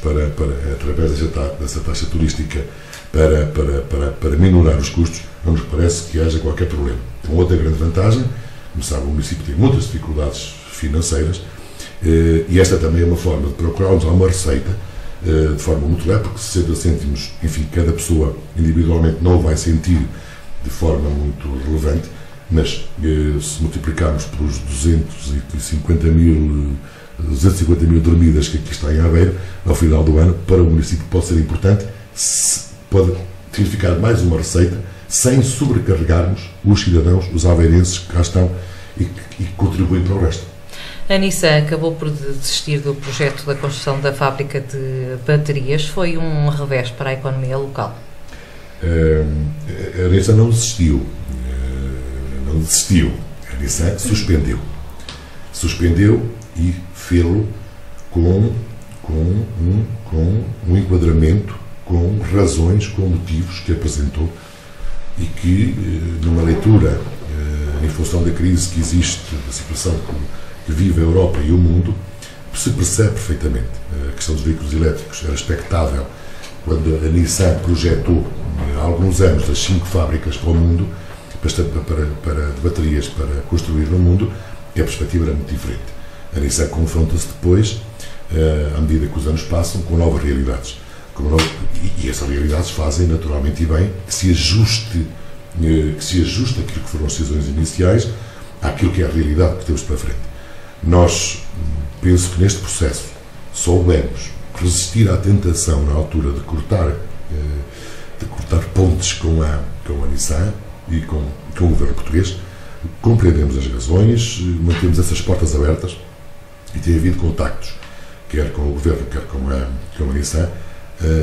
através dessa taxa turística para minorar os custos, não nos parece que haja qualquer problema. Uma outra grande vantagem, como sabe, o município tem muitas dificuldades financeiras, e esta também é uma forma de procurarmos uma receita de forma muito leve, porque 60 cêntimos, enfim, cada pessoa individualmente não o vai sentir de forma muito relevante, mas se multiplicarmos pelos 250 mil dormidas que aqui está em Aveiro, ao final do ano, para o município pode ser importante, pode significar mais uma receita, sem sobrecarregarmos os cidadãos, os aveirenses que cá estão e que contribuem para o resto. A Nissan acabou por desistir do projeto da construção da fábrica de baterias. Foi um revés para a economia local? A Nissan não desistiu. A Nissan suspendeu e fê-lo com um enquadramento, com razões, com motivos que apresentou, e que, numa leitura em função da crise que existe, da situação que vive a Europa e o mundo, se percebe perfeitamente. A questão dos veículos elétricos era expectável quando a Nissan projetou há alguns anos as 5 fábricas para o mundo, de baterias para construir no mundo, e a perspectiva era muito diferente. A Nissan confronta-se depois, à medida que os anos passam, com novas realidades. E essas realidades fazem, naturalmente e bem, que se ajuste aquilo que foram as decisões iniciais àquilo que é a realidade que temos para frente. Nós, penso que neste processo, soubemos resistir à tentação, na altura, de cortar pontes com a Nissan e com o governo português. Compreendemos as razões, mantemos essas portas abertas e tem havido contactos, quer com o governo, quer com a Nissan,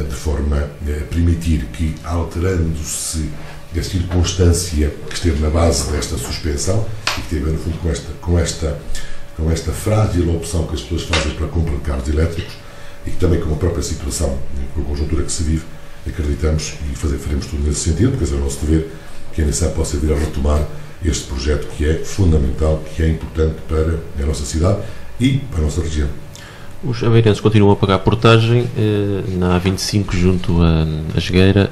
de forma a permitir que, alterando-se a circunstância que esteve na base desta suspensão e que teve, no fundo, com esta frágil opção que as pessoas fazem para a compra de carros elétricos, e que também com a própria situação, com a conjuntura que se vive, acreditamos e faremos tudo nesse sentido, porque é o nosso dever, que a Nissan possa vir a retomar este projeto que é fundamental, que é importante para a nossa cidade e para a nossa região. Os aveirenses continuam a pagar portagem na A25 junto à Jogueira.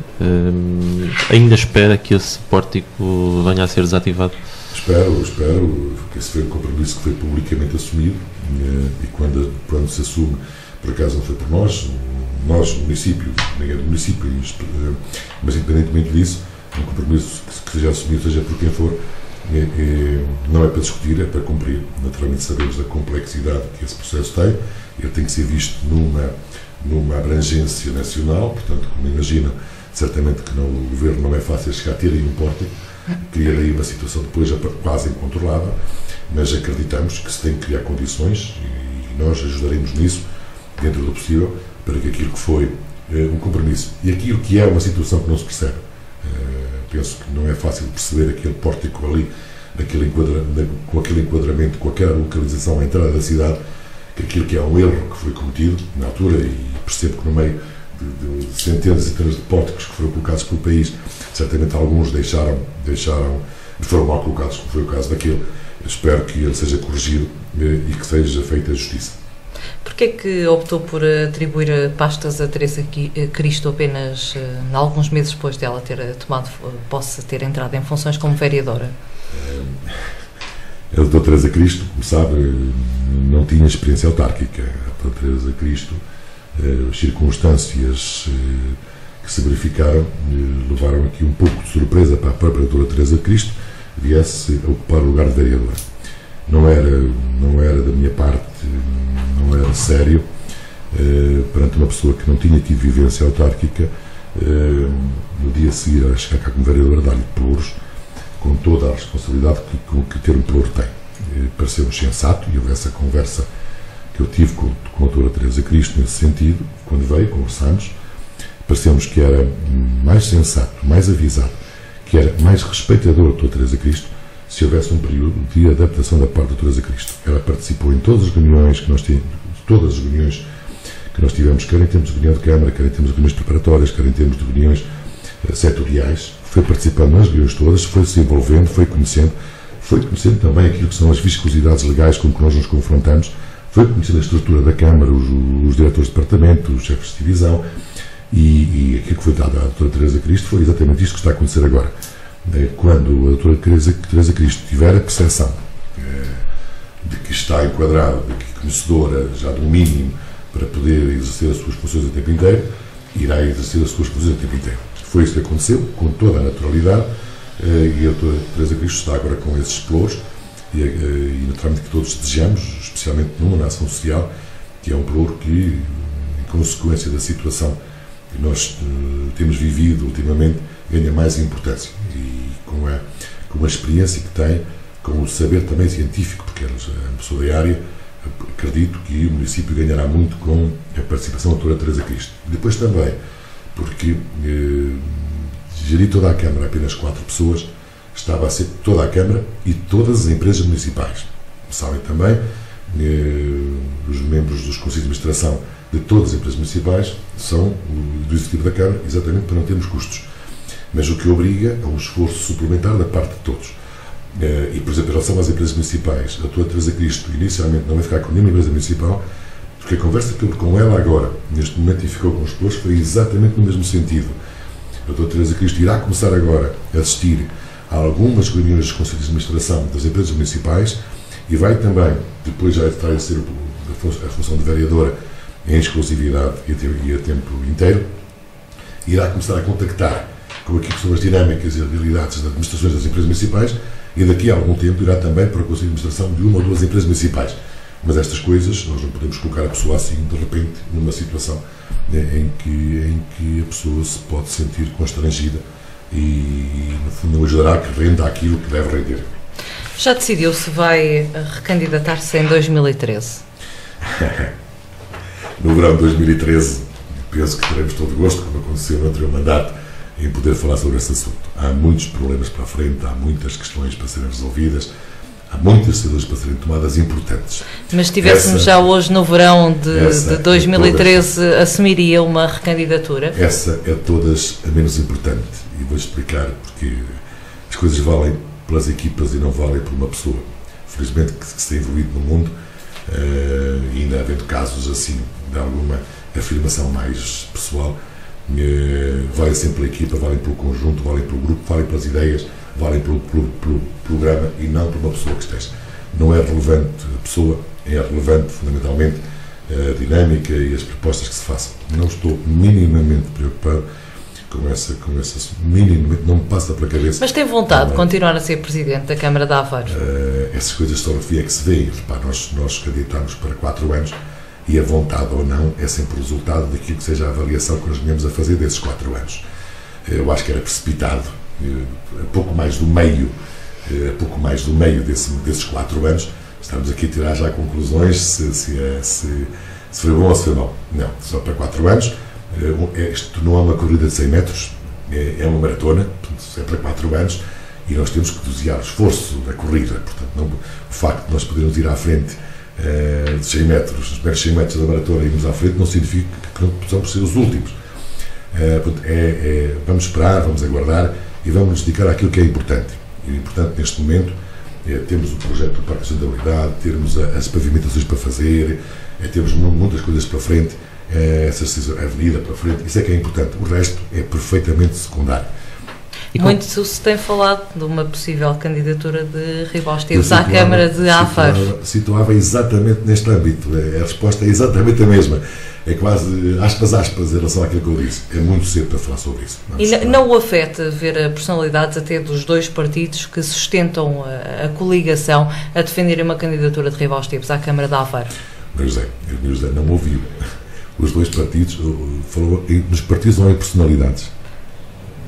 Ainda espera que esse pórtico venha a ser desativado? Espero, porque esse foi um compromisso que foi publicamente assumido, e quando se assume, por acaso não foi por nós, município, ninguém do município, mas independentemente disso, um compromisso que seja assumido, seja por quem for, não é para discutir, é para cumprir. Naturalmente sabemos da complexidade que esse processo tem, ele tem que ser visto numa abrangência nacional, portanto, como imagina, certamente que o governo não é fácil chegar a ter aí um pórtico, criar aí uma situação depois quase incontrolável, mas acreditamos que se tem que criar condições, e nós ajudaremos nisso, dentro do possível, para que aquilo que foi um compromisso e aquilo que é uma situação que não se percebe. Penso que não é fácil perceber aquele pórtico ali, com aquele enquadramento, com aquela localização à entrada da cidade, que aquilo que é um erro que foi cometido na altura, e percebo que no meio de centenas e centenas de pórticos que foram colocados pelo país, certamente alguns foram mal colocados, como foi o caso daquele. Espero que ele seja corrigido e que seja feita a justiça. Porquê é que optou por atribuir pastas a Teresa Cristo apenas alguns meses depois dela ter tomado posse, ter entrado em funções como vereadora? A doutora Teresa Cristo, como sabe, não tinha experiência autárquica. Teresa Cristo, as circunstâncias que se verificaram levaram aqui um pouco de surpresa para a própria doutora Teresa Cristo viesse a ocupar o lugar de vereadora. Não era da minha parte, não era sério, perante uma pessoa que não tinha tido vivência autárquica, no dia a seguir a chegar cá como vereadora, dar-lhe pelouros, com toda a responsabilidade que ter um pelouro tem. Pareceu-me sensato, e houve essa conversa que eu tive com a doutora Teresa Cristo nesse sentido, quando veio, conversamos, pareceu-nos que era mais sensato, mais avisado, que era mais respeitador da doutora Teresa Cristo, se houvesse um período de adaptação da parte da doutora Teresa Cristo. Ela participou em todas as reuniões que nós tivemos, quer em termos de reunião de Câmara, quer em termos de reuniões preparatórias, quer em termos de reuniões setoriais, foi participando nas reuniões todas, foi se envolvendo, foi conhecendo também aquilo que são as viscosidades legais com que nós nos confrontamos, foi conhecendo a estrutura da Câmara, os diretores de departamento, os chefes de divisão, e aquilo que foi dado à doutora Teresa Cristo foi exatamente isto que está a acontecer agora. Quando a doutora Teresa Cristo tiver a percepção de que está enquadrada, de que é conhecedora já do mínimo para poder exercer as suas funções a tempo inteiro, irá exercer as suas funções a tempo inteiro. Foi isso que aconteceu, com toda a naturalidade, e a doutora Teresa Cristo está agora com esses pelouros, e naturalmente que todos desejamos, especialmente numa ação social, que é um pelouro que, em consequência da situação que nós temos vivido ultimamente, ganha mais importância, e com a experiência que tem, com o saber também científico, porque é uma pessoa da área, acredito que o município ganhará muito com a participação da doutora Teresa Cristo. Depois também, porque gerir toda a Câmara, apenas 4 pessoas, estava a ser toda a Câmara e todas as empresas municipais. Sabem também, os membros dos Conselhos de Administração de todas as empresas municipais são do Executivo da Câmara, exatamente para não termos custos. Mas o que obriga a um esforço suplementar da parte de todos. E, por exemplo, em relação às empresas municipais, a doutora Teresa Cristo inicialmente não vai ficar com nenhuma empresa municipal, porque a conversa que houve com ela agora, neste momento, e ficou com os pelouros, foi exatamente no mesmo sentido. A doutora Teresa Cristo irá começar agora a assistir a algumas reuniões dos Conselhos de Administração das empresas municipais e vai também, depois já estar a ser a função de vereadora em exclusividade e a tempo inteiro, irá começar a contactar com aquilo que são as dinâmicas e as realidades das administrações das empresas municipais e daqui a algum tempo irá também para o Conselho de Administração de uma ou duas empresas municipais. Mas estas coisas, nós não podemos colocar a pessoa assim, de repente, numa situação em que a pessoa se pode sentir constrangida e, no fundo, não ajudará a que renda aquilo que deve render. Já decidiu se vai recandidatar-se em 2013? No verão de 2013, penso que teremos todo o gosto, como aconteceu no anterior mandato, em poder falar sobre esse assunto. Há muitos problemas para a frente, há muitas questões para serem resolvidas, há muitas decisões para serem tomadas importantes. Mas se estivéssemos já hoje no verão de 2013, assumiria uma recandidatura? Essa é todas a menos importante. E vou explicar porque as coisas valem pelas equipas e não valem por uma pessoa. Felizmente que se tem evoluído no mundo, ainda havendo casos assim, de alguma afirmação mais pessoal, valem sempre pela equipa, valem pelo conjunto, valem pelo grupo, valem pelas ideias, valem pelo programa e não por uma pessoa que esteja. Não é relevante a pessoa, é relevante fundamentalmente a dinâmica e as propostas que se façam. Não estou minimamente preocupado com essa minimamente, não me passa pela cabeça. Mas tem vontade de continuar a ser Presidente da Câmara de Aveiro? Essas coisas só no fim é que se vê. Nós candidatamos para 4 anos e a vontade ou não é sempre o resultado daquilo que seja a avaliação que nós venhamos a fazer desses 4 anos. Eu acho que era precipitado, pouco mais do meio desses 4 anos, estamos aqui a tirar já conclusões se foi bom ou se foi mau. Não, só para 4 anos. Isto não é uma corrida de 100 metros, é uma maratona, portanto, é para 4 anos e nós temos que dosear o esforço da corrida. Portanto, o facto de nós podermos ir à frente de 100 metros, os primeiros 100 metros da maratona e irmos à frente, não significa que não possamos ser os últimos. Portanto, vamos esperar, vamos aguardar e vamos nos dedicar àquilo que é importante. E o importante neste momento é termos o projeto do Parque de Sustentabilidade, termos as pavimentações para fazer, termos muitas coisas para frente, a avenida para frente, isso é que é importante. O resto é perfeitamente secundário. Muito se tem falado de uma possível candidatura de Ribó Esteves à Câmara de Aveiro. Situava exatamente neste âmbito. A resposta é exatamente a mesma. É quase aspas em relação àquilo que eu disse. É muito cedo para falar sobre isso. E não o afeta ver a personalidades até dos dois partidos que sustentam a coligação a defenderem uma candidatura de Ribó Esteves à Câmara de Aveiro? José não ouviu. Os dois partidos, falou, nos partidos não há personalidades.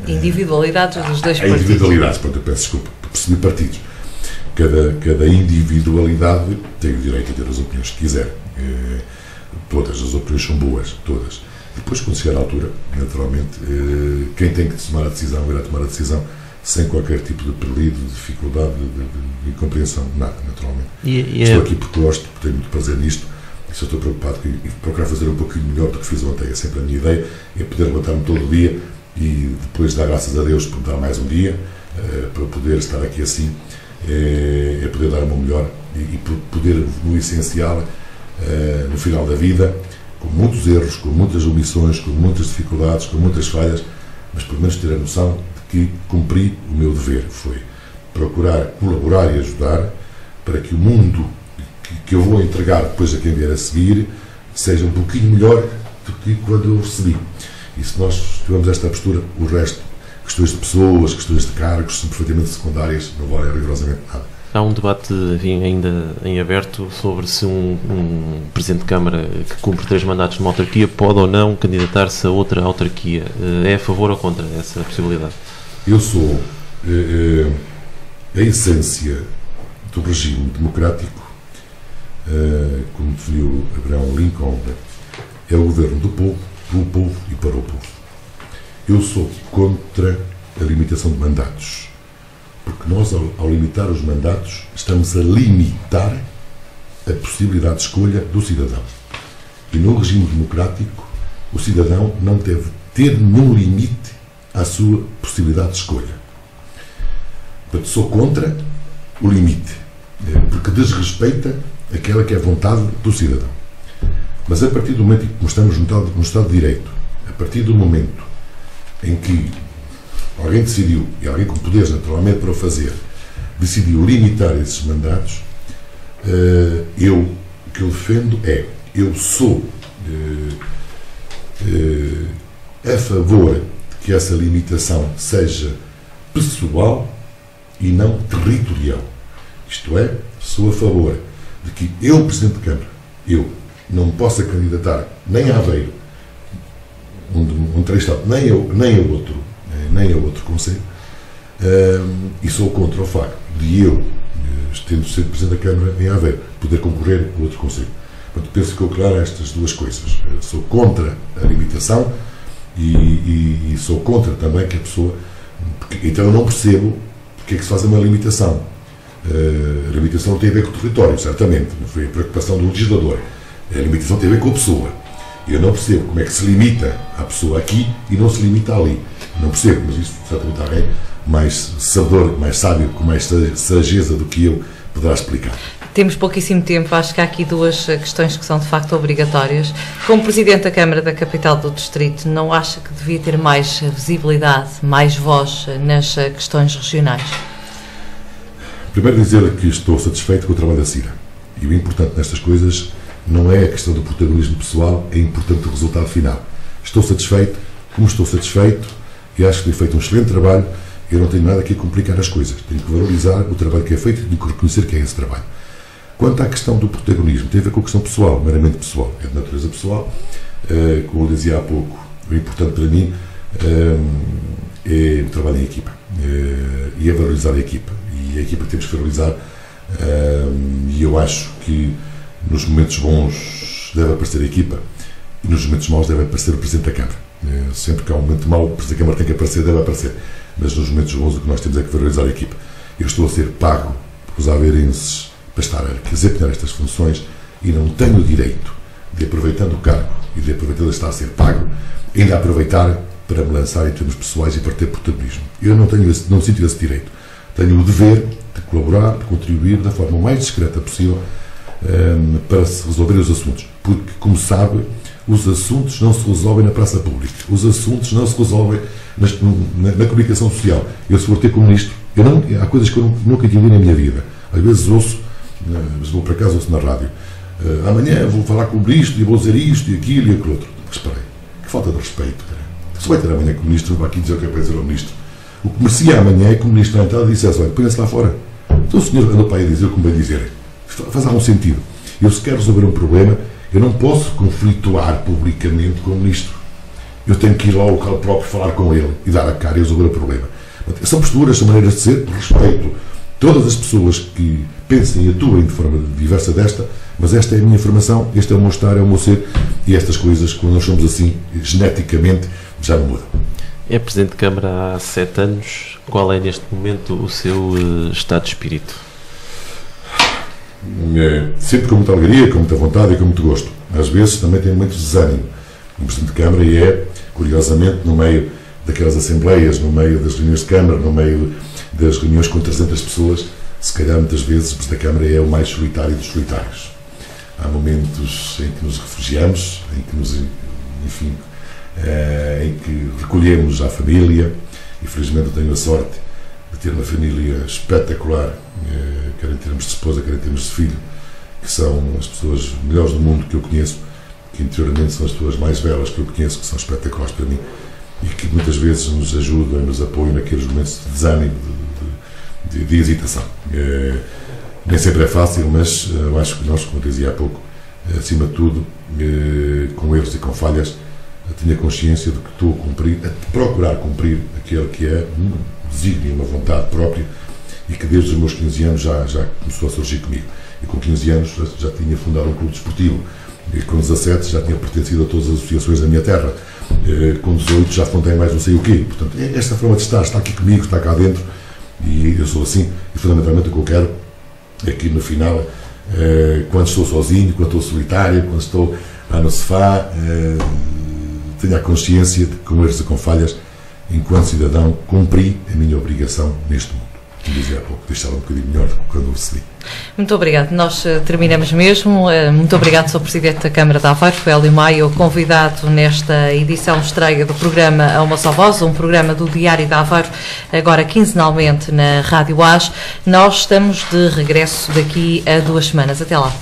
Individualidades dos dois partidos. Individualidades, eu peço desculpa, percebi partidos. Cada individualidade tem o direito a ter as opiniões que quiser. Todas as opiniões são boas, todas. Depois, quando chegar à altura, naturalmente, quem tem que tomar a decisão irá tomar a decisão sem qualquer tipo de peligro, de dificuldade, de incompreensão, nada, naturalmente. Estou aqui porque gosto, porque tenho muito prazer nisto, e só estou preocupado e procurar fazer um pouquinho melhor do que fiz ontem. É sempre a minha ideia, é poder levantar-me todo o dia e depois dar graças a Deus por me dar mais um dia, para poder estar aqui assim, é poder dar o meu melhor e poder, no essencial, no final da vida, com muitos erros, com muitas omissões, com muitas dificuldades, com muitas falhas, mas pelo menos ter a noção de que cumpri o meu dever. Foi procurar colaborar e ajudar para que o mundo que eu vou entregar depois a quem vier a seguir seja um pouquinho melhor do que quando eu recebi. E se nós tivermos esta postura, o resto, questões de pessoas, questões de cargos, são perfeitamente secundárias, não valem rigorosamente nada. Há um debate ainda em aberto sobre se um Presidente de Câmara que cumpre 3 mandatos numa autarquia pode ou não candidatar-se a outra autarquia. É a favor ou contra essa possibilidade? Eu sou a essência do regime democrático, como definiu Abraham Lincoln, é o governo do povo, pelo povo e para o povo. Eu sou contra a limitação de mandatos, porque nós, ao limitar os mandatos, estamos a limitar a possibilidade de escolha do cidadão. E no regime democrático, o cidadão não deve ter nenhum limite à sua possibilidade de escolha. Portanto, sou contra o limite, porque desrespeita aquela que é a vontade do cidadão. Mas a partir do momento em que estamos no Estado de Direito, a partir do momento em que alguém decidiu, e alguém com poderes naturalmente para o fazer, decidiu limitar esses mandatos, o que eu defendo eu sou a favor de que essa limitação seja pessoal e não territorial. Isto é, sou a favor de que eu, Presidente de Câmara, eu não me possa candidatar nem a Aveiro, onde terei estado, nem a outro conselho, e sou contra o facto de eu, tendo sido Presidente da Câmara em Aveiro, poder concorrer a outro conselho. Portanto, penso que eu claro estas duas coisas. Sou contra a limitação e sou contra também que a pessoa... Então eu não percebo porque é que se faz uma limitação. A limitação não tem a ver com o território, certamente. Não foi a preocupação do legislador. A limitação tem a ver com a pessoa. Eu não percebo como é que se limita a pessoa aqui e não se limita ali. Não percebo, mas isso certamente alguém mais sabedor, mais sábio, com mais sageza do que eu poderá explicar. Temos pouquíssimo tempo, acho que há aqui duas questões que são de facto obrigatórias. Como Presidente da Câmara da Capital do Distrito, não acha que devia ter mais visibilidade, mais voz nas questões regionais? Primeiro dizer que estou satisfeito com o trabalho da Cira. E o importante nestas coisas não é a questão do protagonismo pessoal, é importante o resultado final. Estou satisfeito, como estou satisfeito, e acho que tenho feito um excelente trabalho. Eu não tenho nada aqui a complicar as coisas. Tenho que valorizar o trabalho que é feito e tenho que reconhecer que é esse trabalho. Quanto à questão do protagonismo, tem a ver com a questão pessoal, meramente pessoal. É de natureza pessoal. Como eu dizia há pouco, o importante para mim é o trabalho em equipa. E é valorizar a equipa. E a equipa temos que valorizar. E eu acho que nos momentos bons deve aparecer a equipa e nos momentos maus deve aparecer o Presidente da Câmara. Sempre que há um momento mau, o Presidente da Câmara tem que aparecer, deve aparecer. Mas nos momentos bons o que nós temos é que valorizar a equipa. Eu estou a ser pago pelos aveirenses para estar a desempenhar estas funções e não tenho o direito de, aproveitando o cargo e de aproveitando estar a ser pago, ainda aproveitar para me lançar em termos pessoais e para ter protagonismo. Eu não sinto esse direito. Tenho o dever de colaborar, de contribuir da forma mais discreta possível para se resolver os assuntos. Porque, como sabe, Os assuntos não se resolvem na praça pública. Os assuntos não se resolvem na comunicação social. Eu, se for ter como ministro, há coisas que eu nunca entendi na minha vida. Às vezes ouço, vou para casa, ouço na rádio. Amanhã vou falar com o ministro e vou dizer isto e aquilo e aquilo outro. Mas esperei, que falta de respeito. Se vai ter amanhã com o ministro, não vai aqui dizer o que é para dizer ao ministro. O que merecia amanhã é que o ministro na entrada dissesse: olha, põe-se lá fora. Então o senhor anda para aí a dizer como vai dizer. Faz algum sentido. Eu, se quero resolver um problema, eu não posso conflituar publicamente com o ministro. Eu tenho que ir lá ao local próprio, falar com ele e dar a cara e resolver o problema. São posturas, são maneiras de ser. Respeito todas as pessoas que pensem e atuem de forma diversa desta, mas esta é a minha formação, este é o meu estar, é o meu ser, e estas coisas, quando nós somos assim, geneticamente, já não mudam. É Presidente de Câmara há 7 anos. Qual é, neste momento, o seu estado de espírito? Sempre com muita alegria, com muita vontade e com muito gosto. Às vezes também tenho muito desânimo. O Presidente de Câmara curiosamente, no meio daquelas assembleias, no meio das reuniões de Câmara, no meio das reuniões com 300 pessoas, se calhar muitas vezes o Presidente da Câmara é o mais solitário dos solitários. Há momentos em que nos refugiamos, em que nos, enfim, em que recolhemos a família, e felizmente eu tenho a sorte de ter uma família espetacular, quer em termos de esposa, quer em termos de filho, que são as pessoas melhores do mundo que eu conheço, que interiormente são as pessoas mais belas que eu conheço, que são espetaculares para mim, e que muitas vezes nos ajudam e nos apoiam naqueles momentos de desânimo, de hesitação. Nem sempre é fácil, mas eu acho que nós, como eu dizia há pouco, acima de tudo, com erros e com falhas, tenho a consciência de que estou a procurar cumprir aquele que é um desígnio, uma vontade própria, e que desde os meus 15 anos já começou a surgir comigo. E com 15 anos já tinha fundado um clube desportivo, e com 17 já tinha pertencido a todas as associações da minha terra, com 18 já fundei mais não sei o quê. Portanto, esta forma de estar está aqui comigo, está cá dentro, e eu sou assim, e fundamentalmente o que eu quero é que no final, quando estou sozinho, quando estou solitário, quando estou lá no sofá, tenho a consciência de que, com erros e com falhas, enquanto cidadão, cumpri a minha obrigação neste mundo. Como dizia há pouco, deixava um bocadinho melhor do que quando o recebi. Muito obrigado. Nós terminamos mesmo. Muito obrigado, Sr. Presidente da Câmara de Aveiro, Hélio Maio, convidado nesta edição estreia do programa A Uma Só Voz, um programa do Diário de Aveiro, agora quinzenalmente na Rádio AS. Nós estamos de regresso daqui a 2 semanas. Até lá.